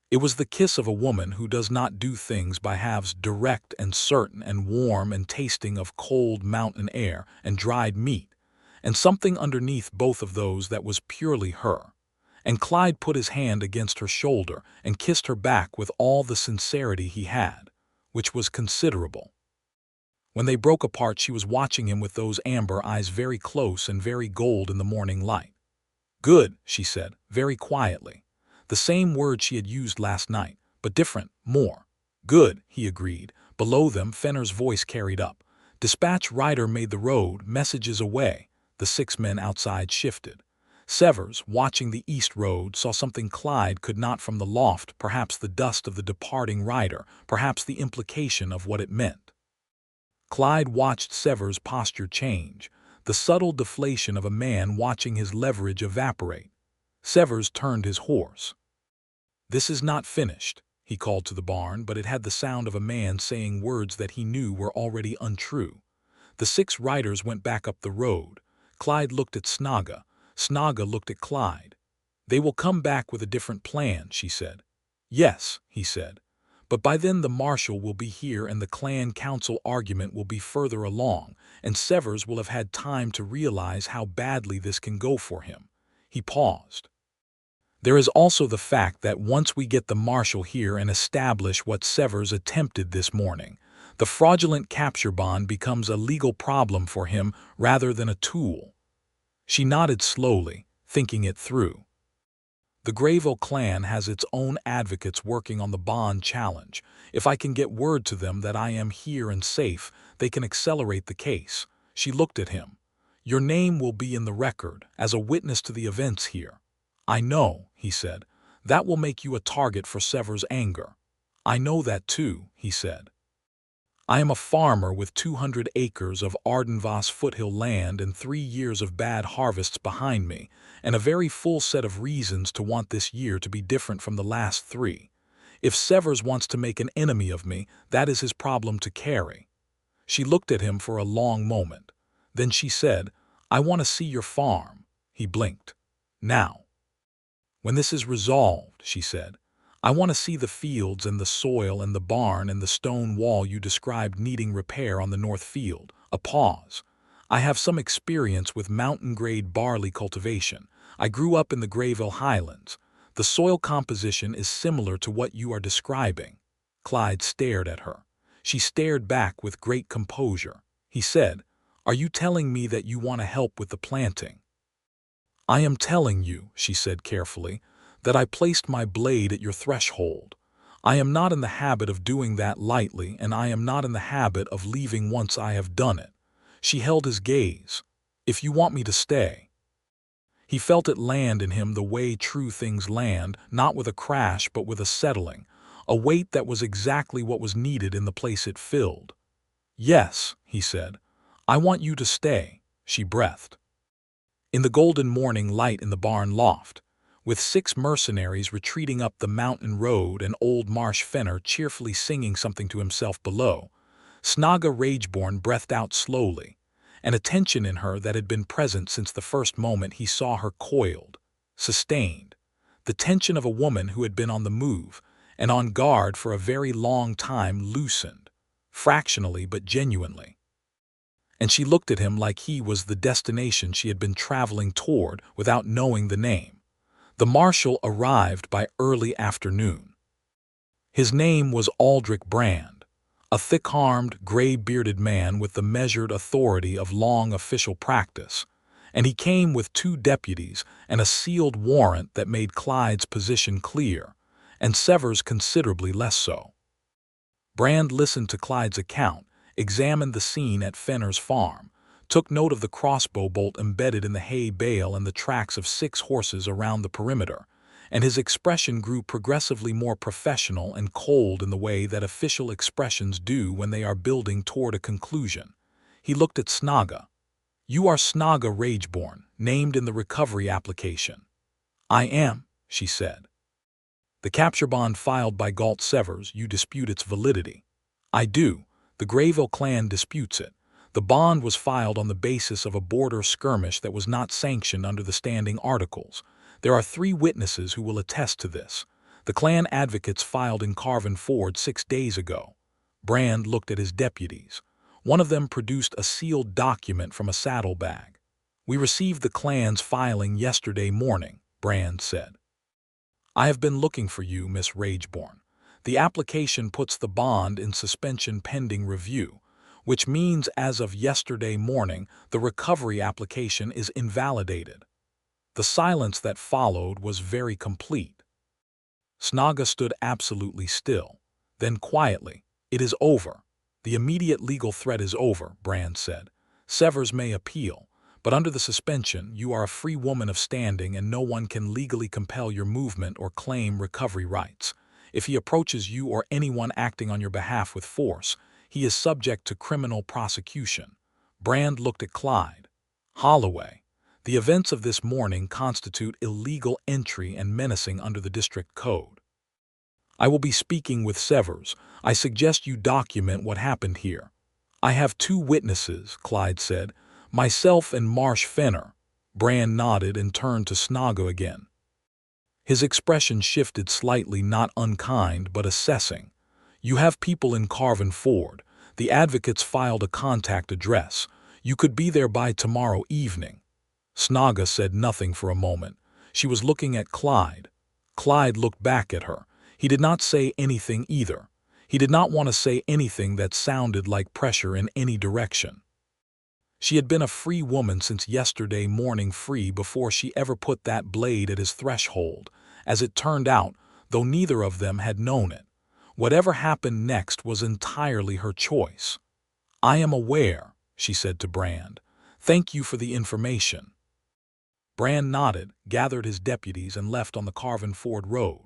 It was the kiss of a woman who does not do things by halves, direct and certain and warm and tasting of cold mountain air and dried meat, and something underneath both of those that was purely her. And Clyde put his hand against her shoulder and kissed her back with all the sincerity he had, which was considerable. When they broke apart she was watching him with those amber eyes very close and very gold in the morning light. "Good," she said, very quietly. The same word she had used last night, but different, more. "Good," he agreed. Below them, Fenner's voice carried up. Dispatch rider made the road, messages away. The 6 men outside shifted. Severs, watching the east road, saw something Clyde could not from the loft, perhaps the dust of the departing rider, perhaps the implication of what it meant. Clyde watched Severs' posture change, the subtle deflation of a man watching his leverage evaporate. Severs turned his horse. "This is not finished," he called to the barn, but it had the sound of a man saying words that he knew were already untrue. The 6 riders went back up the road. Clyde looked at Snaga. Snaga looked at Clyde. "They will come back with a different plan," she said. "Yes," he said. "But by then the marshal will be here and the clan council argument will be further along, and Severs will have had time to realize how badly this can go for him." He paused. "There is also the fact that once we get the marshal here and establish what Severs attempted this morning, the fraudulent capture bond becomes a legal problem for him rather than a tool." She nodded slowly, thinking it through. "The Grayville clan has its own advocates working on the bond challenge. If I can get word to them that I am here and safe, they can accelerate the case." She looked at him. "Your name will be in the record, as a witness to the events here." "I know," he said. "That will make you a target for Severs' anger." "I know that too," he said. "I am a farmer with 200 acres of Ardenvoss foothill land and 3 years of bad harvests behind me, and a very full set of reasons to want this year to be different from the last 3. If Severs wants to make an enemy of me, that is his problem to carry." She looked at him for a long moment. Then she said, "I want to see your farm." He blinked. "Now." "When this is resolved," she said, "I want to see the fields and the soil and the barn and the stone wall you described needing repair on the north field." A pause. "I have some experience with mountain-grade barley cultivation. I grew up in the Grayville Highlands. The soil composition is similar to what you are describing." Clyde stared at her. She stared back with great composure. He said, "Are you telling me that you want to help with the planting?" "I am telling you," she said carefully, "that I placed my blade at your threshold. I am not in the habit of doing that lightly, and I am not in the habit of leaving once I have done it." She held his gaze. "If you want me to stay." He felt it land in him the way true things land, not with a crash but with a settling, a weight that was exactly what was needed in the place it filled. "Yes," he said, "I want you to stay." She breathed. In the golden morning light in the barn loft, with 6 mercenaries retreating up the mountain road and old Marsh Fenner cheerfully singing something to himself below, Snaga Rageborn breathed out slowly, and a tension in her that had been present since the first moment he saw her coiled, sustained, the tension of a woman who had been on the move and on guard for a very long time loosened, fractionally but genuinely. And she looked at him like he was the destination she had been traveling toward without knowing the name. The marshal arrived by early afternoon. His name was Aldrich Brand, a thick-armed, gray-bearded man with the measured authority of long official practice, and he came with 2 deputies and a sealed warrant that made Clyde's position clear, and Severs considerably less so. Brand listened to Clyde's account, examined the scene at Fenner's farm, took note of the crossbow bolt embedded in the hay bale and the tracks of 6 horses around the perimeter, and his expression grew progressively more professional and cold in the way that official expressions do when they are building toward a conclusion. He looked at Snaga. "You are Snaga Rageborn, named in the recovery application." "I am," she said. "The capture bond filed by Galt Severs, you dispute its validity." "I do. The Grayville clan disputes it. The bond was filed on the basis of a border skirmish that was not sanctioned under the standing articles. There are 3 witnesses who will attest to this. The clan advocates filed in Carvin Ford 6 days ago." Brand looked at his deputies. One of them produced a sealed document from a saddlebag. "We received the clan's filing yesterday morning," Brand said. "I have been looking for you, Miss Rageborn. The application puts the bond in suspension pending review, which means as of yesterday morning the recovery application is invalidated." The silence that followed was very complete. Snaga stood absolutely still. Then quietly, "It is over. The immediate legal threat is over, Brand said. Severs may appeal, but under the suspension, you are a free woman of standing and no one can legally compel your movement or claim recovery rights. If he approaches you or anyone acting on your behalf with force, he is subject to criminal prosecution. Brand looked at Clyde Holloway. The events of this morning constitute illegal entry and menacing under the district code. I will be speaking with Severs. I suggest you document what happened here. I have 2 witnesses, Clyde said. Myself and Marsh Fenner. Brand nodded and turned to Snaga again. His expression shifted slightly, not unkind, but assessing. You have people in Carvin Ford. The advocates filed a contact address. You could be there by tomorrow evening. Snaga said nothing for a moment. She was looking at Clyde. Clyde looked back at her. He did not say anything either. He did not want to say anything that sounded like pressure in any direction. She had been a free woman since yesterday morning, free before she ever put that blade at his threshold, as it turned out, though neither of them had known it. Whatever happened next was entirely her choice. I am aware, she said to Brand. Thank you for the information. Brand nodded, gathered his deputies, and left on the Carvin Ford road.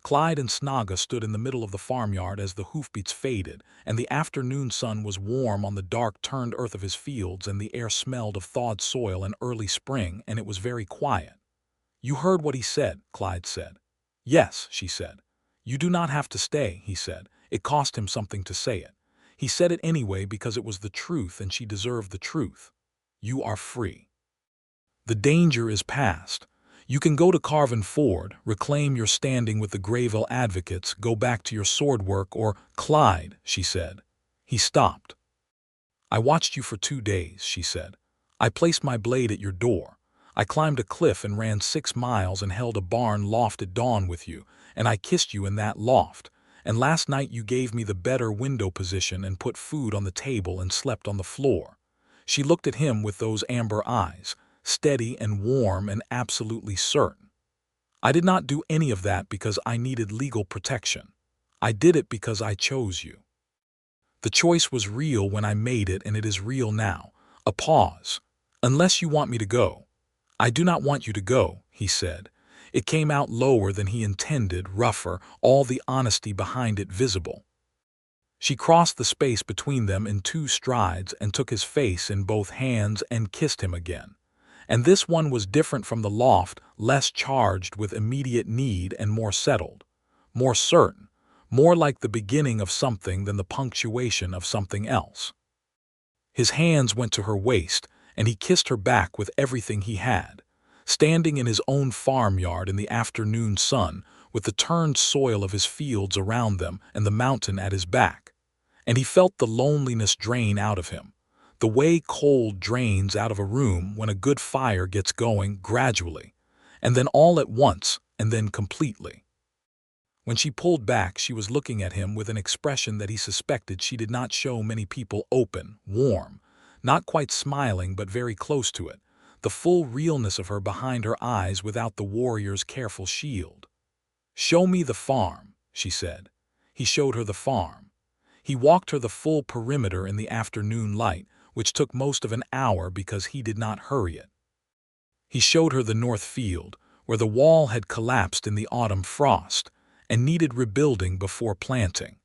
Clyde and Snaga stood in the middle of the farmyard as the hoofbeats faded, and the afternoon sun was warm on the dark-turned earth of his fields, and the air smelled of thawed soil and early spring, and it was very quiet. You heard what he said, Clyde said. Yes, she said. You do not have to stay, he said. It cost him something to say it. He said it anyway because it was the truth and she deserved the truth. You are free. The danger is past. You can go to Carvin Ford, reclaim your standing with the Grayville advocates, go back to your sword work, or Clyde, she said. He stopped. I watched you for 2 days, she said. I placed my blade at your door. I climbed a cliff and ran 6 miles and held a barn loft at dawn with you, and I kissed you in that loft. And last night you gave me the better window position and put food on the table and slept on the floor. She looked at him with those amber eyes, steady and warm and absolutely certain. I did not do any of that because I needed legal protection. I did it because I chose you. The choice was real when I made it, and it is real now. A pause. Unless you want me to go. I do not want you to go, he said. It came out lower than he intended, rougher, all the honesty behind it visible. She crossed the space between them in 2 strides and took his face in both hands and kissed him again. And this one was different from the loft, less charged with immediate need and more settled, more certain, more like the beginning of something than the punctuation of something else. His hands went to her waist, and he kissed her back with everything he had, standing in his own farmyard in the afternoon sun, with the turned soil of his fields around them and the mountain at his back. And he felt the loneliness drain out of him, the way cold drains out of a room when a good fire gets going, gradually, and then all at once, and then completely. When she pulled back, she was looking at him with an expression that he suspected she did not show many people, open, warm, not quite smiling but very close to it, the full realness of her behind her eyes without the warrior's careful shield. Show me the farm, she said. He showed her the farm. He walked her the full perimeter in the afternoon light, which took most of an hour because he did not hurry it. He showed her the north field, where the wall had collapsed in the autumn frost and needed rebuilding before planting.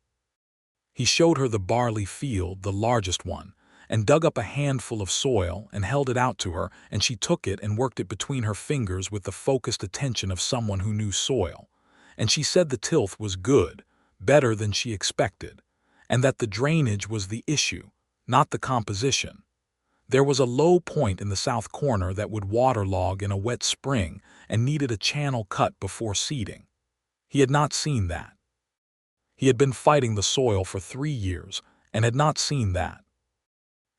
He showed her the barley field, the largest one, and dug up a handful of soil and held it out to her, and she took it and worked it between her fingers with the focused attention of someone who knew soil. And she said the tilth was good, better than she expected, and that the drainage was the issue, not the composition. There was a low point in the south corner that would waterlog in a wet spring and needed a channel cut before seeding. He had not seen that. He had been fighting the soil for 3 years and had not seen that.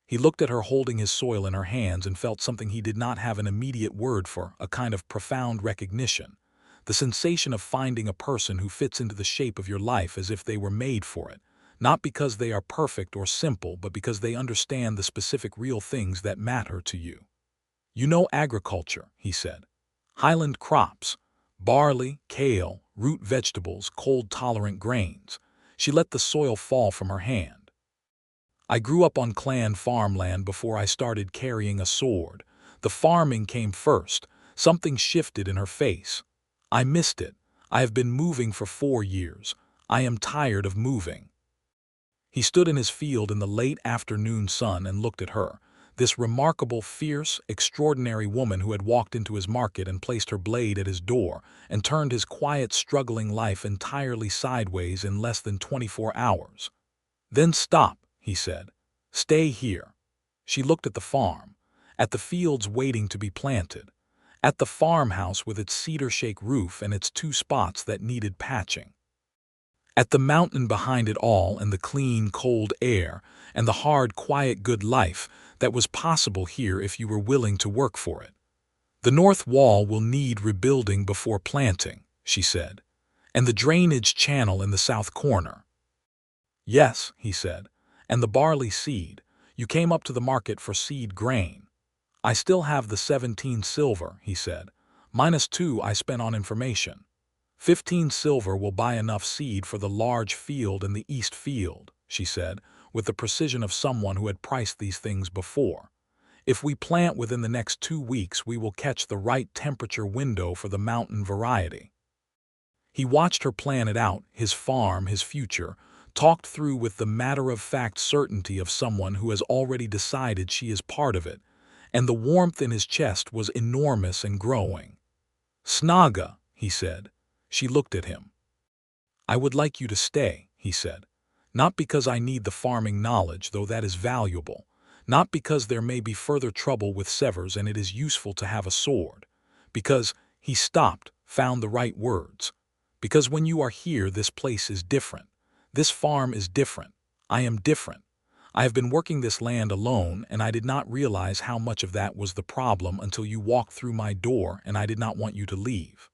He looked at her holding his soil in her hands and felt something he did not have an immediate word for, a kind of profound recognition, the sensation of finding a person who fits into the shape of your life as if they were made for it, not because they are perfect or simple, but because they understand the specific real things that matter to you. You know agriculture, he said. Highland crops, barley, kale, root vegetables, cold-tolerant grains. She let the soil fall from her hand. I grew up on clan farmland before I started carrying a sword. The farming came first. Something shifted in her face. I missed it. I have been moving for 4 years. I am tired of moving. He stood in his field in the late afternoon sun and looked at her, this remarkable, fierce, extraordinary woman who had walked into his market and placed her blade at his door and turned his quiet, struggling life entirely sideways in less than 24 hours. "Then stop," he said. "Stay here." She looked at the farm, at the fields waiting to be planted, at the farmhouse with its cedar-shake roof and its 2 spots that needed patching, at the mountain behind it all and the clean, cold air and the hard, quiet, good life that was possible here if you were willing to work for it. "The north wall will need rebuilding before planting," she said, "and the drainage channel in the south corner." "Yes," he said, "and the barley seed. You came up to the market for seed grain." "I still have the 17 silver," he said, "-2 I spent on information. 15 silver will buy enough seed for the large field in the east field," she said, with the precision of someone who had priced these things before. "If we plant within the next 2 weeks, we will catch the right temperature window for the mountain variety." He watched her plan it out, his farm, his future, talked through with the matter-of-fact certainty of someone who has already decided she is part of it, and the warmth in his chest was enormous and growing. "Snaga," he said. She looked at him. "I would like you to stay," he said. "Not because I need the farming knowledge, though that is valuable. Not because there may be further trouble with Severs and it is useful to have a sword. Because," he stopped, found the right words. "Because when you are here, this place is different. This farm is different. I am different. I have been working this land alone, and I did not realize how much of that was the problem until you walked through my door, and I did not want you to leave."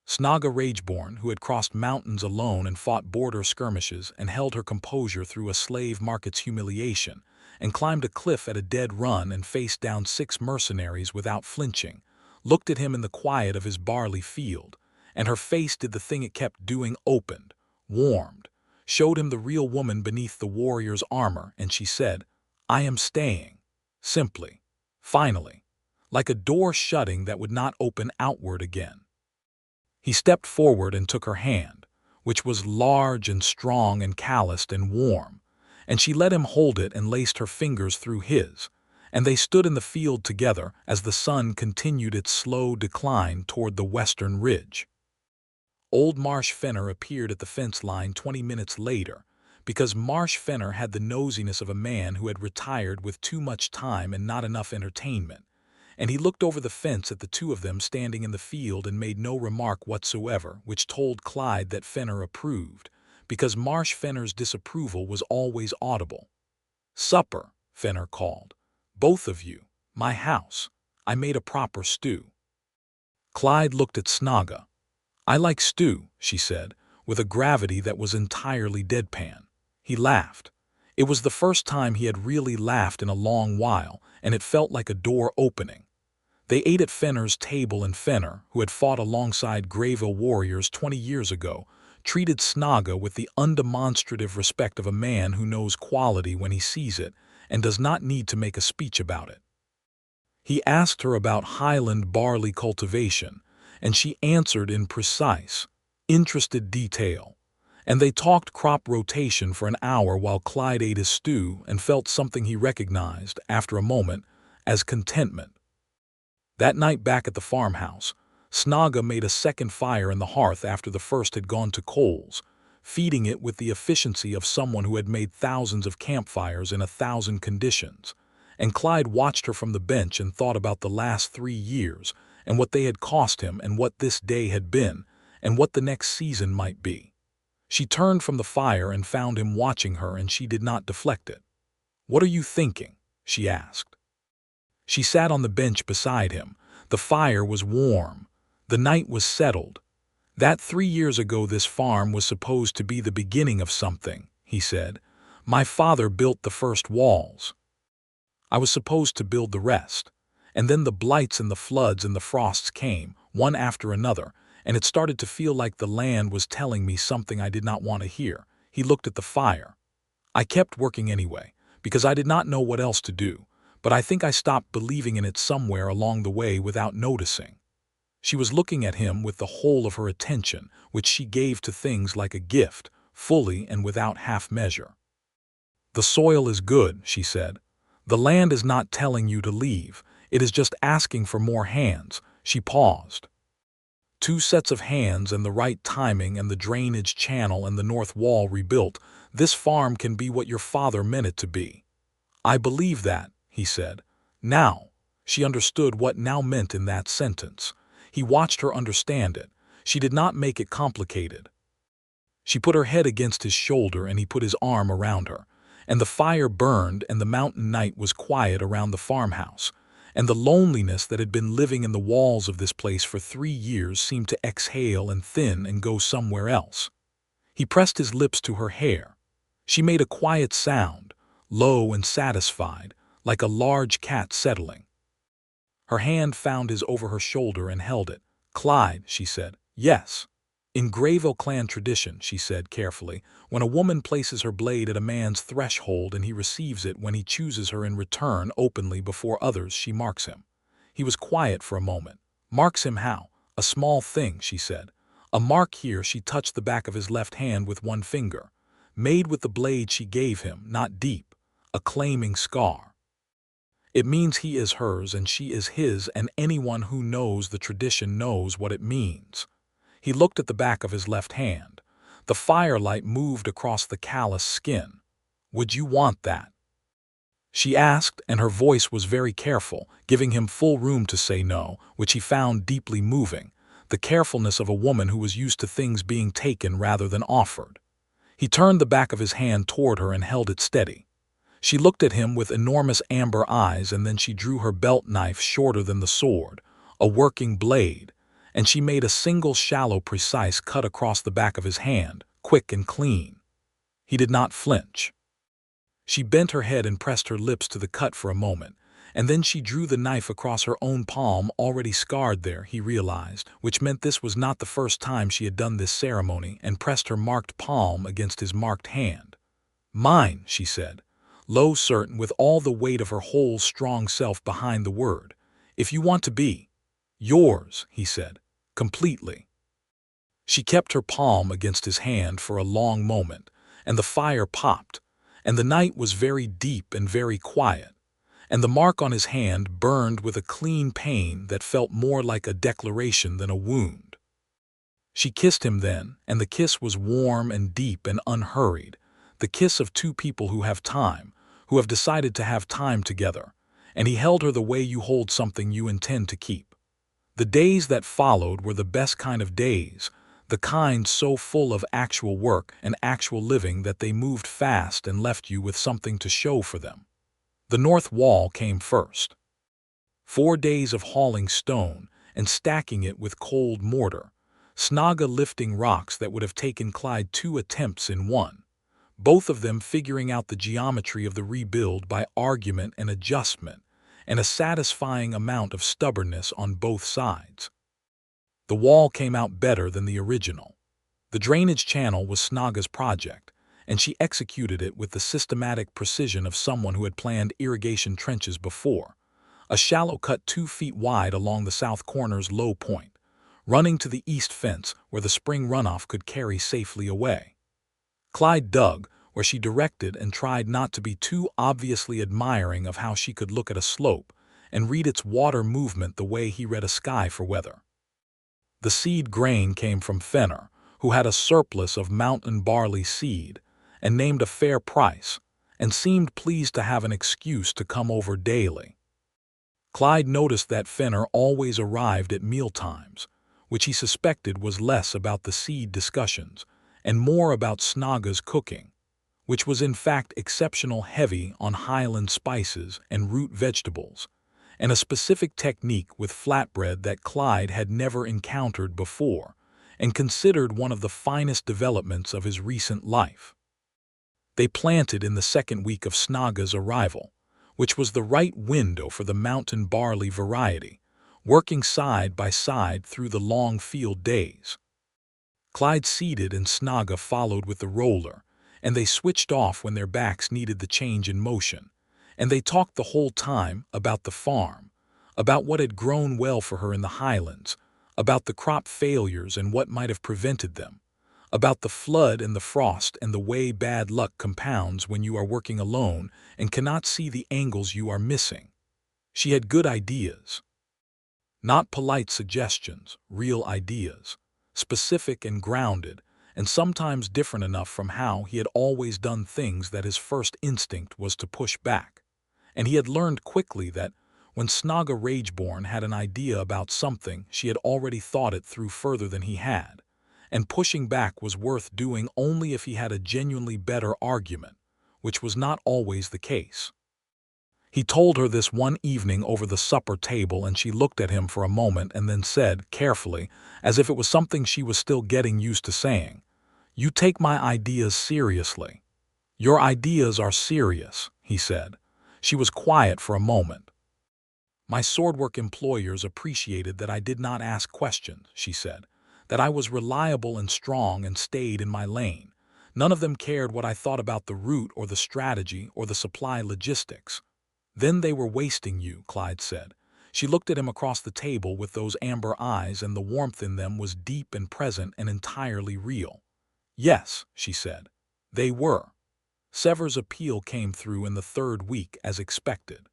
Snaga Rageborn, who had crossed mountains alone and fought border skirmishes and held her composure through a slave market's humiliation, and climbed a cliff at a dead run and faced down 6 mercenaries without flinching, looked at him in the quiet of his barley field, and her face did the thing it kept doing: opened, warmed, showed him the real woman beneath the warrior's armor, and she said, "I am staying." Simply, finally, like a door shutting that would not open outward again. He stepped forward and took her hand, which was large and strong and calloused and warm, and she let him hold it and laced her fingers through his, and they stood in the field together as the sun continued its slow decline toward the western ridge. Old Marsh Fenner appeared at the fence line 20 minutes later, because Marsh Fenner had the nosiness of a man who had retired with too much time and not enough entertainment, and he looked over the fence at the 2 of them standing in the field and made no remark whatsoever, which told Clyde that Fenner approved, because Marsh Fenner's disapproval was always audible. "Supper," Fenner called. "Both of you. My house. I made a proper stew." Clyde looked at Snaga. "I like stew," she said, with a gravity that was entirely deadpan. He laughed. It was the first time he had really laughed in a long while, and it felt like a door opening. They ate at Fenner's table, and Fenner, who had fought alongside Greyville warriors 20 years ago, treated Snaga with the undemonstrative respect of a man who knows quality when he sees it and does not need to make a speech about it. He asked her about highland barley cultivation, and she answered in precise, interested detail, and they talked crop rotation for an hour while Clyde ate his stew and felt something he recognized, after a moment, as contentment. That night back at the farmhouse, Snaga made a second fire in the hearth after the first had gone to coals, feeding it with the efficiency of someone who had made thousands of campfires in 1,000 conditions, and Clyde watched her from the bench and thought about the last 3 years and what they had cost him and what this day had been and what the next season might be. She turned from the fire and found him watching her, and she did not deflect it. "What are you thinking?" she asked. She sat on the bench beside him. The fire was warm. The night was settled. "That 3 years ago this farm was supposed to be the beginning of something," he said. "My father built the first walls. I was supposed to build the rest. And then the blights and the floods and the frosts came, one after another, and it started to feel like the land was telling me something I did not want to hear." He looked at the fire. "I kept working anyway. because I did not know what else to do, but I think I stopped believing in it somewhere along the way without noticing. She was looking at him with the whole of her attention, which she gave to things like a gift, fully and without half measure. "The soil is good," she said. "The land is not telling you to leave, it is just asking for more hands." She paused. "Two sets of hands and the right timing and the drainage channel and the north wall rebuilt, this farm can be what your father meant it to be." "I believe that," he said. Now, she understood what now meant in that sentence. He watched her understand it. She did not make it complicated. She put her head against his shoulder and he put his arm around her. And the fire burned and the mountain night was quiet around the farmhouse. And the loneliness that had been living in the walls of this place for 3 years seemed to exhale and thin and go somewhere else. He pressed his lips to her hair. She made a quiet sound, low and satisfied, like a large cat settling. Her hand found his over her shoulder and held it. "Clyde," she said. "Yes." "In Gravo clan tradition," she said carefully, "when a woman places her blade at a man's threshold and he receives it when he chooses her in return openly before others, she marks him." He was quiet for a moment. "Marks him how?" "A small thing," she said. "A mark here." She touched the back of his left hand with one finger. "Made with the blade she gave him, not deep. A claiming scar. It means he is hers and she is his, and anyone who knows the tradition knows what it means." He looked at the back of his left hand. The firelight moved across the callous skin. "Would you want that?" she asked, and her voice was very careful, giving him full room to say no, which he found deeply moving, the carefulness of a woman who was used to things being taken rather than offered. He turned the back of his hand toward her and held it steady. She looked at him with enormous amber eyes, and then she drew her belt knife shorter than the sword, a working blade, and she made a single shallow, precise cut across the back of his hand, quick and clean. He did not flinch. She bent her head and pressed her lips to the cut for a moment, and then she drew the knife across her own palm, already scarred there, he realized, which meant this was not the first time she had done this ceremony, and pressed her marked palm against his marked hand. "Mine," she said, low, certain, with all the weight of her whole strong self behind the word. "If you want to be." "Yours," he said, "completely." She kept her palm against his hand for a long moment, and the fire popped, and the night was very deep and very quiet, and the mark on his hand burned with a clean pain that felt more like a declaration than a wound. She kissed him then, and the kiss was warm and deep and unhurried, the kiss of two people who have time, who have decided to have time together, and he held her the way you hold something you intend to keep. The days that followed were the best kind of days, the kind so full of actual work and actual living that they moved fast and left you with something to show for them. The north wall came first. 4 days of hauling stone and stacking it with cold mortar, Snaga lifting rocks that would have taken Clyde 2 attempts in one, both of them figuring out the geometry of the rebuild by argument and adjustment, and a satisfying amount of stubbornness on both sides. The wall came out better than the original. The drainage channel was Snaga's project, and she executed it with the systematic precision of someone who had planned irrigation trenches before. A shallow cut 2 feet wide along the south corner's low point, running to the east fence where the spring runoff could carry safely away. Clyde dug where she directed and tried not to be too obviously admiring of how she could look at a slope and read its water movement the way he read a sky for weather. The seed grain came from Fenner, who had a surplus of mountain barley seed, and named a fair price, and seemed pleased to have an excuse to come over daily. Clyde noticed that Fenner always arrived at mealtimes, which he suspected was less about the seed discussions and more about Snaga's cooking, which was in fact exceptional heavy on Highland spices and root vegetables, and a specific technique with flatbread that Clyde had never encountered before and considered one of the finest developments of his recent life. They planted in the second week of Snaga's arrival, which was the right window for the mountain barley variety, working side by side through the long field days. Clyde seeded and Snaga followed with the roller, and they switched off when their backs needed the change in motion. And they talked the whole time about the farm, about what had grown well for her in the highlands, about the crop failures and what might have prevented them, about the flood and the frost and the way bad luck compounds when you are working alone and cannot see the angles you are missing. She had good ideas. Not polite suggestions, real ideas, specific and grounded, and sometimes different enough from how he had always done things that his first instinct was to push back. And he had learned quickly that when Snaga Rageborn had an idea about something, she had already thought it through further than he had, and pushing back was worth doing only if he had a genuinely better argument, which was not always the case. He told her this one evening over the supper table, and she looked at him for a moment and then said, carefully, as if it was something she was still getting used to saying, "You take my ideas seriously." "Your ideas are serious," he said. She was quiet for a moment. "My swordwork employers appreciated that I did not ask questions," she said, "that I was reliable and strong and stayed in my lane. None of them cared what I thought about the route or the strategy or the supply logistics." "Then they were wasting you," Clyde said. She looked at him across the table with those amber eyes, and the warmth in them was deep and present and entirely real. "Yes," she said, "they were." Sever's appeal came through in the third week as expected.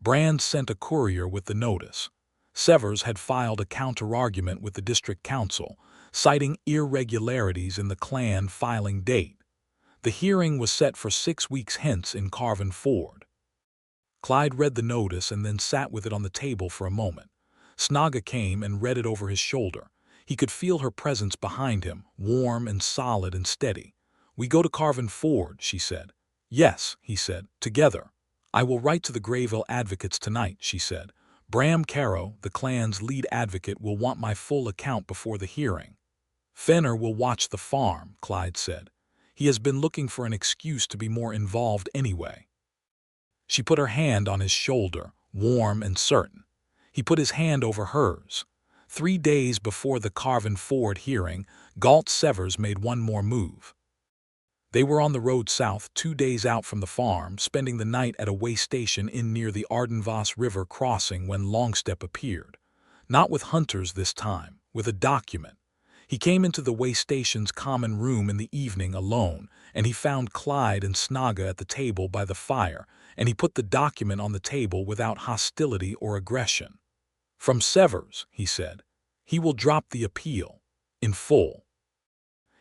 Brand sent a courier with the notice. Severs had filed a counter-argument with the district council, citing irregularities in the clan filing date. The hearing was set for 6 weeks hence in Carven Ford. Clyde read the notice and then sat with it on the table for a moment. Snaga came and read it over his shoulder. He could feel her presence behind him, warm and solid and steady. "We go to Carven Ford," she said. "Yes," he said, "together." "I will write to the Greyville advocates tonight," she said. "Bram Caro, the clan's lead advocate, will want my full account before the hearing." "Fenner will watch the farm," Clyde said. "He has been looking for an excuse to be more involved anyway." She put her hand on his shoulder, warm and certain. He put his hand over hers. 3 days before the Carven Ford hearing, Galt Severs made one more move. They were on the road south, 2 days out from the farm, spending the night at a way station in near the Ardenvoss River crossing when Longstep appeared. Not with hunters this time, with a document. He came into the way station's common room in the evening alone, and he found Clyde and Snaga at the table by the fire, and he put the document on the table without hostility or aggression. "From Severs," he said. "He will drop the appeal. In full.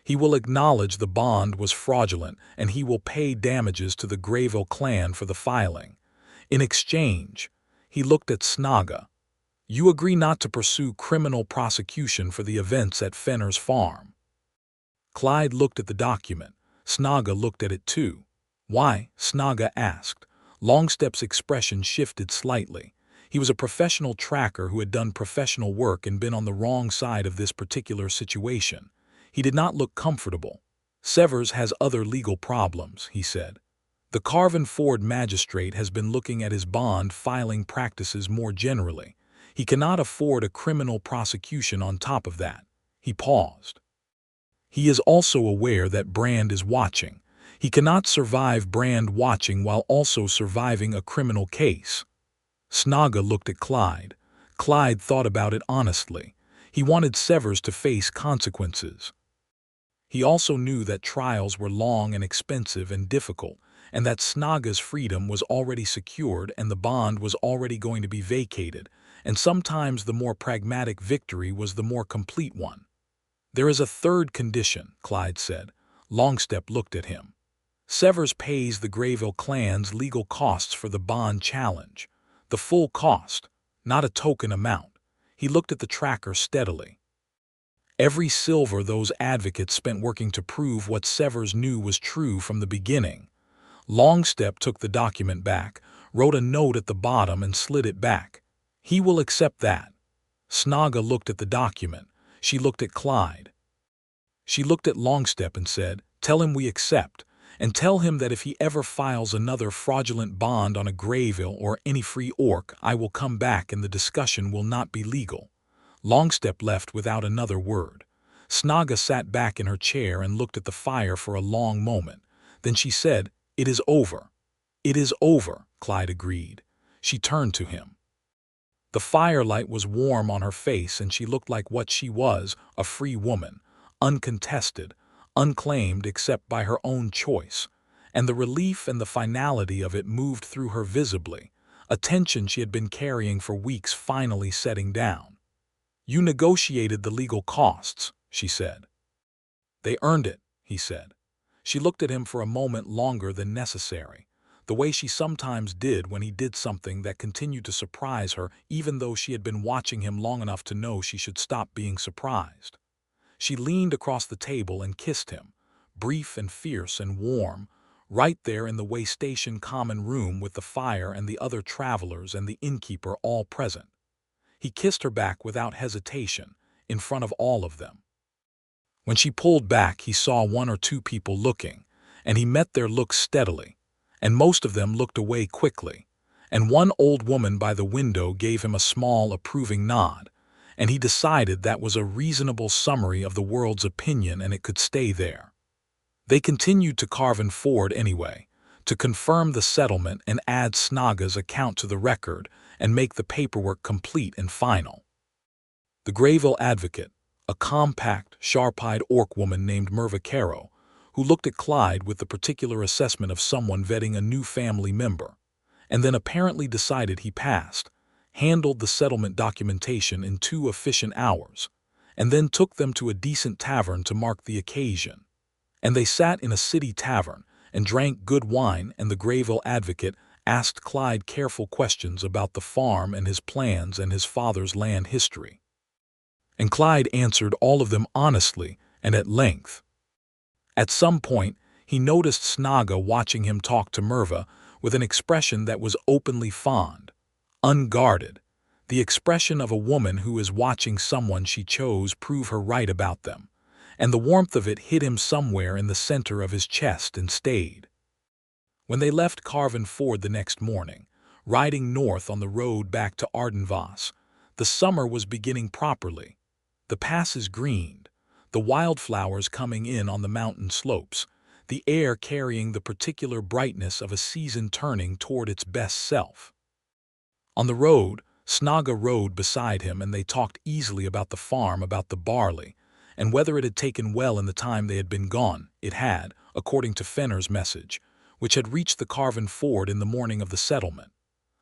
He will acknowledge the bond was fraudulent, and he will pay damages to the Greyville clan for the filing. In exchange," he looked at Snaga, "you agree not to pursue criminal prosecution for the events at Fenner's farm." Clyde looked at the document. Snaga looked at it too. "Why?" Snaga asked. Longstep's expression shifted slightly. He was a professional tracker who had done professional work and been on the wrong side of this particular situation. He did not look comfortable. "Severs has other legal problems," he said. "The Carven Ford magistrate has been looking at his bond filing practices more generally. He cannot afford a criminal prosecution on top of that." He paused. "He is also aware that Brand is watching. He cannot survive Brand watching while also surviving a criminal case." Snaga looked at Clyde. Clyde thought about it honestly. He wanted Severs to face consequences. He also knew that trials were long and expensive and difficult, and that Snaga's freedom was already secured and the bond was already going to be vacated, and sometimes the more pragmatic victory was the more complete one. "There is a third condition," Clyde said. Longstep looked at him. "Severs pays the Greyville clan's legal costs for the bond challenge. The full cost, not a token amount." He looked at the tracker steadily. "Every silver those advocates spent working to prove what Severs knew was true from the beginning." Longstep took the document back, wrote a note at the bottom and slid it back. "He will accept that." Snaga looked at the document. She looked at Clyde. She looked at Longstep and said, "Tell him we accept, and tell him that if he ever files another fraudulent bond on a Greyville or any free orc, I will come back and the discussion will not be legal." Longstep left without another word. Snaga sat back in her chair and looked at the fire for a long moment. Then she said, "It is over." "It is over," Clyde agreed. She turned to him. The firelight was warm on her face and she looked like what she was, a free woman, uncontested, unclaimed except by her own choice. And the relief and the finality of it moved through her visibly, a tension she had been carrying for weeks finally setting down. "You negotiated the legal costs," she said. "They earned it," he said. She looked at him for a moment longer than necessary, the way she sometimes did when he did something that continued to surprise her even though she had been watching him long enough to know she should stop being surprised. She leaned across the table and kissed him, brief and fierce and warm, right there in the way station common room with the fire and the other travelers and the innkeeper all present. He kissed her back without hesitation, in front of all of them. When she pulled back, he saw one or two people looking, and he met their looks steadily, and most of them looked away quickly, and one old woman by the window gave him a small, approving nod, and he decided that was a reasonable summary of the world's opinion and it could stay there. They continued to Carven Ford anyway, to confirm the settlement and add Snaga's account to the record and make the paperwork complete and final. The Grayville advocate, a compact, sharp-eyed orc woman named Merva Caro, who looked at Clyde with the particular assessment of someone vetting a new family member, and then apparently decided he passed, handled the settlement documentation in 2 efficient hours, and then took them to a decent tavern to mark the occasion. And they sat in a city tavern and drank good wine, and the Grayville advocate asked Clyde careful questions about the farm and his plans and his father's land history. And Clyde answered all of them honestly and at length. At some point, he noticed Snaga watching him talk to Merva with an expression that was openly fond, unguarded, the expression of a woman who is watching someone she chose prove her right about them, and the warmth of it hit him somewhere in the center of his chest and stayed. When they left Carven Ford the next morning, riding north on the road back to Ardenvoss, the summer was beginning properly. The passes greened, the wildflowers coming in on the mountain slopes, the air carrying the particular brightness of a season turning toward its best self. On the road, Snaga rode beside him and they talked easily about the farm, about the barley, and whether it had taken well in the time they had been gone. It had, according to Fenner's message, which had reached the Carven Ford in the morning of the settlement,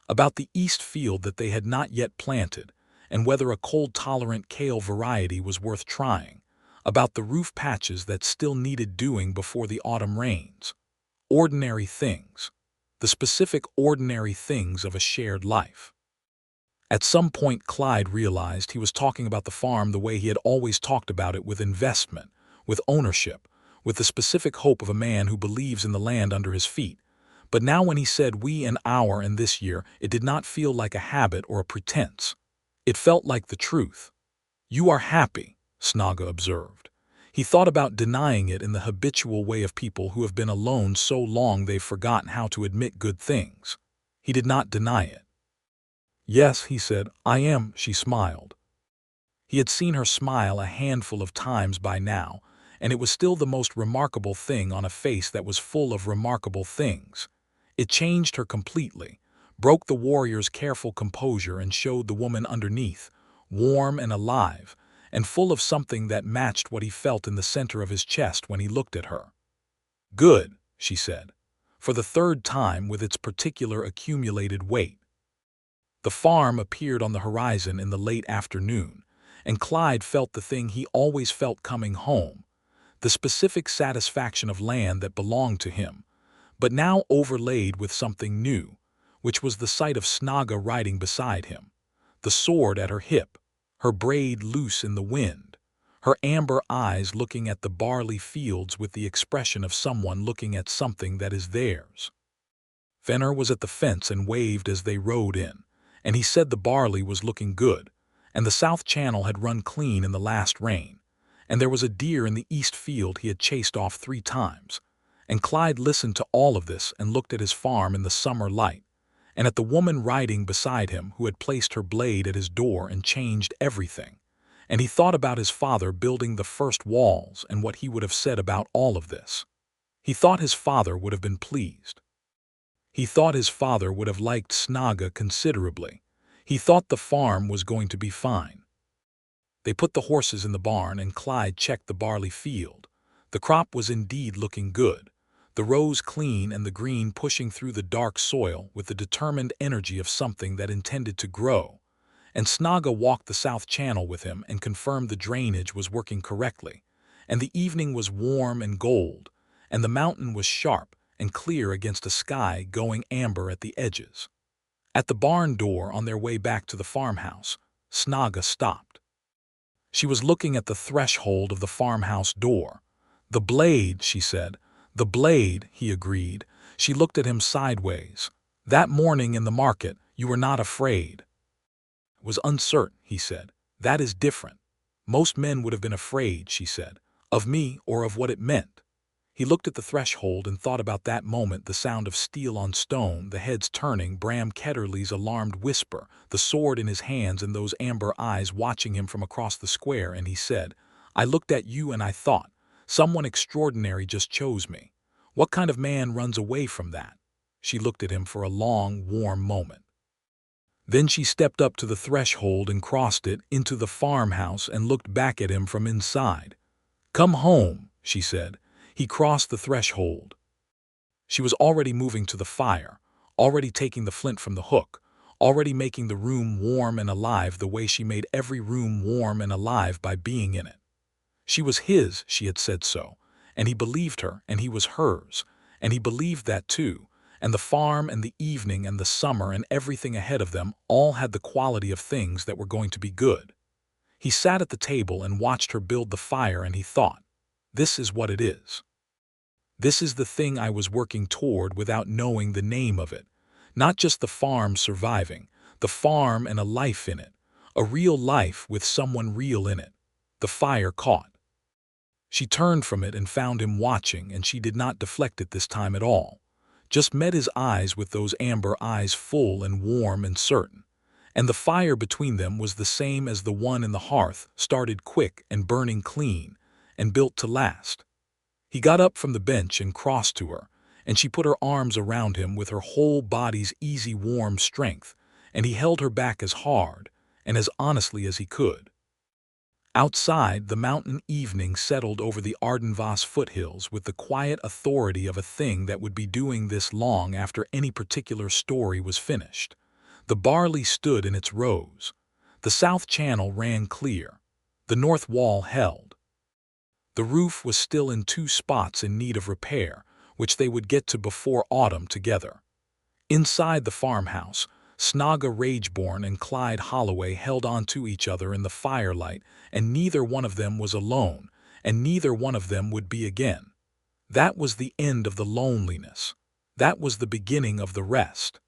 about the east field that they had not yet planted, and whether a cold-tolerant kale variety was worth trying, about the roof patches that still needed doing before the autumn rains. Ordinary things, the specific ordinary things of a shared life. At some point, Clyde realized he was talking about the farm the way he had always talked about it, with investment, with ownership, with the specific hope of a man who believes in the land under his feet. But now when he said we and our and this year, it did not feel like a habit or a pretense. It felt like the truth. "You are happy," Snaga observed. He thought about denying it in the habitual way of people who have been alone so long they've forgotten how to admit good things. He did not deny it. "Yes," he said, "I am," she smiled. He had seen her smile a handful of times by now, and it was still the most remarkable thing on a face that was full of remarkable things. It changed her completely, broke the warrior's careful composure and showed the woman underneath, warm and alive, and full of something that matched what he felt in the center of his chest when he looked at her. "Good," she said, for the third time with its particular accumulated weight. The farm appeared on the horizon in the late afternoon, and Clyde felt the thing he always felt coming home, the specific satisfaction of land that belonged to him, but now overlaid with something new, which was the sight of Snaga riding beside him, the sword at her hip, her braid loose in the wind, her amber eyes looking at the barley fields with the expression of someone looking at something that is theirs. Fenner was at the fence and waved as they rode in, and he said the barley was looking good, and the south channel had run clean in the last rain, and there was a deer in the east field he had chased off 3 times, and Clyde listened to all of this and looked at his farm in the summer light, and at the woman riding beside him who had placed her blade at his door and changed everything, and he thought about his father building the first walls and what he would have said about all of this. He thought his father would have been pleased. He thought his father would have liked Snaga considerably. He thought the farm was going to be fine. They put the horses in the barn and Clyde checked the barley field. The crop was indeed looking good, the rows clean and the green pushing through the dark soil with the determined energy of something that intended to grow. And Snaga walked the south channel with him and confirmed the drainage was working correctly. And the evening was warm and gold, and the mountain was sharp and clear against a sky going amber at the edges. At the barn door on their way back to the farmhouse, Snaga stopped. She was looking at the threshold of the farmhouse door. "The blade," she said. "The blade," he agreed. She looked at him sideways. "That morning in the market, you were not afraid." "Was uncertain," he said. "That is different." "Most men would have been afraid," she said. "Of me or of what it meant." He looked at the threshold and thought about that moment, the sound of steel on stone, the heads turning, Bram Ketterly's alarmed whisper, the sword in his hands and those amber eyes watching him from across the square, and he said, "I looked at you and I thought, someone extraordinary just chose me. What kind of man runs away from that?" She looked at him for a long, warm moment. Then she stepped up to the threshold and crossed it into the farmhouse and looked back at him from inside. "Come home," she said. He crossed the threshold. She was already moving to the fire, already taking the flint from the hook, already making the room warm and alive the way she made every room warm and alive by being in it. She was his, she had said so, and he believed her, and he was hers, and he believed that too, and the farm and the evening and the summer and everything ahead of them all had the quality of things that were going to be good. He sat at the table and watched her build the fire, and he thought, "This is what it is. This is the thing I was working toward without knowing the name of it. Not just the farm surviving, the farm and a life in it, a real life with someone real in it." The fire caught. She turned from it and found him watching, and she did not deflect it this time at all. Just met his eyes with those amber eyes, full and warm and certain. And the fire between them was the same as the one in the hearth, started quick and burning clean, and built to last. He got up from the bench and crossed to her, and she put her arms around him with her whole body's easy warm strength, and he held her back as hard and as honestly as he could. Outside, the mountain evening settled over the Ardenvoss foothills with the quiet authority of a thing that would be doing this long after any particular story was finished. The barley stood in its rows. The south channel ran clear. The north wall held. The roof was still in two spots in need of repair, which they would get to before autumn together. Inside the farmhouse, Snaga Rageborn and Clyde Holloway held on to each other in the firelight, and neither one of them was alone, and neither one of them would be again. That was the end of the loneliness. That was the beginning of the rest.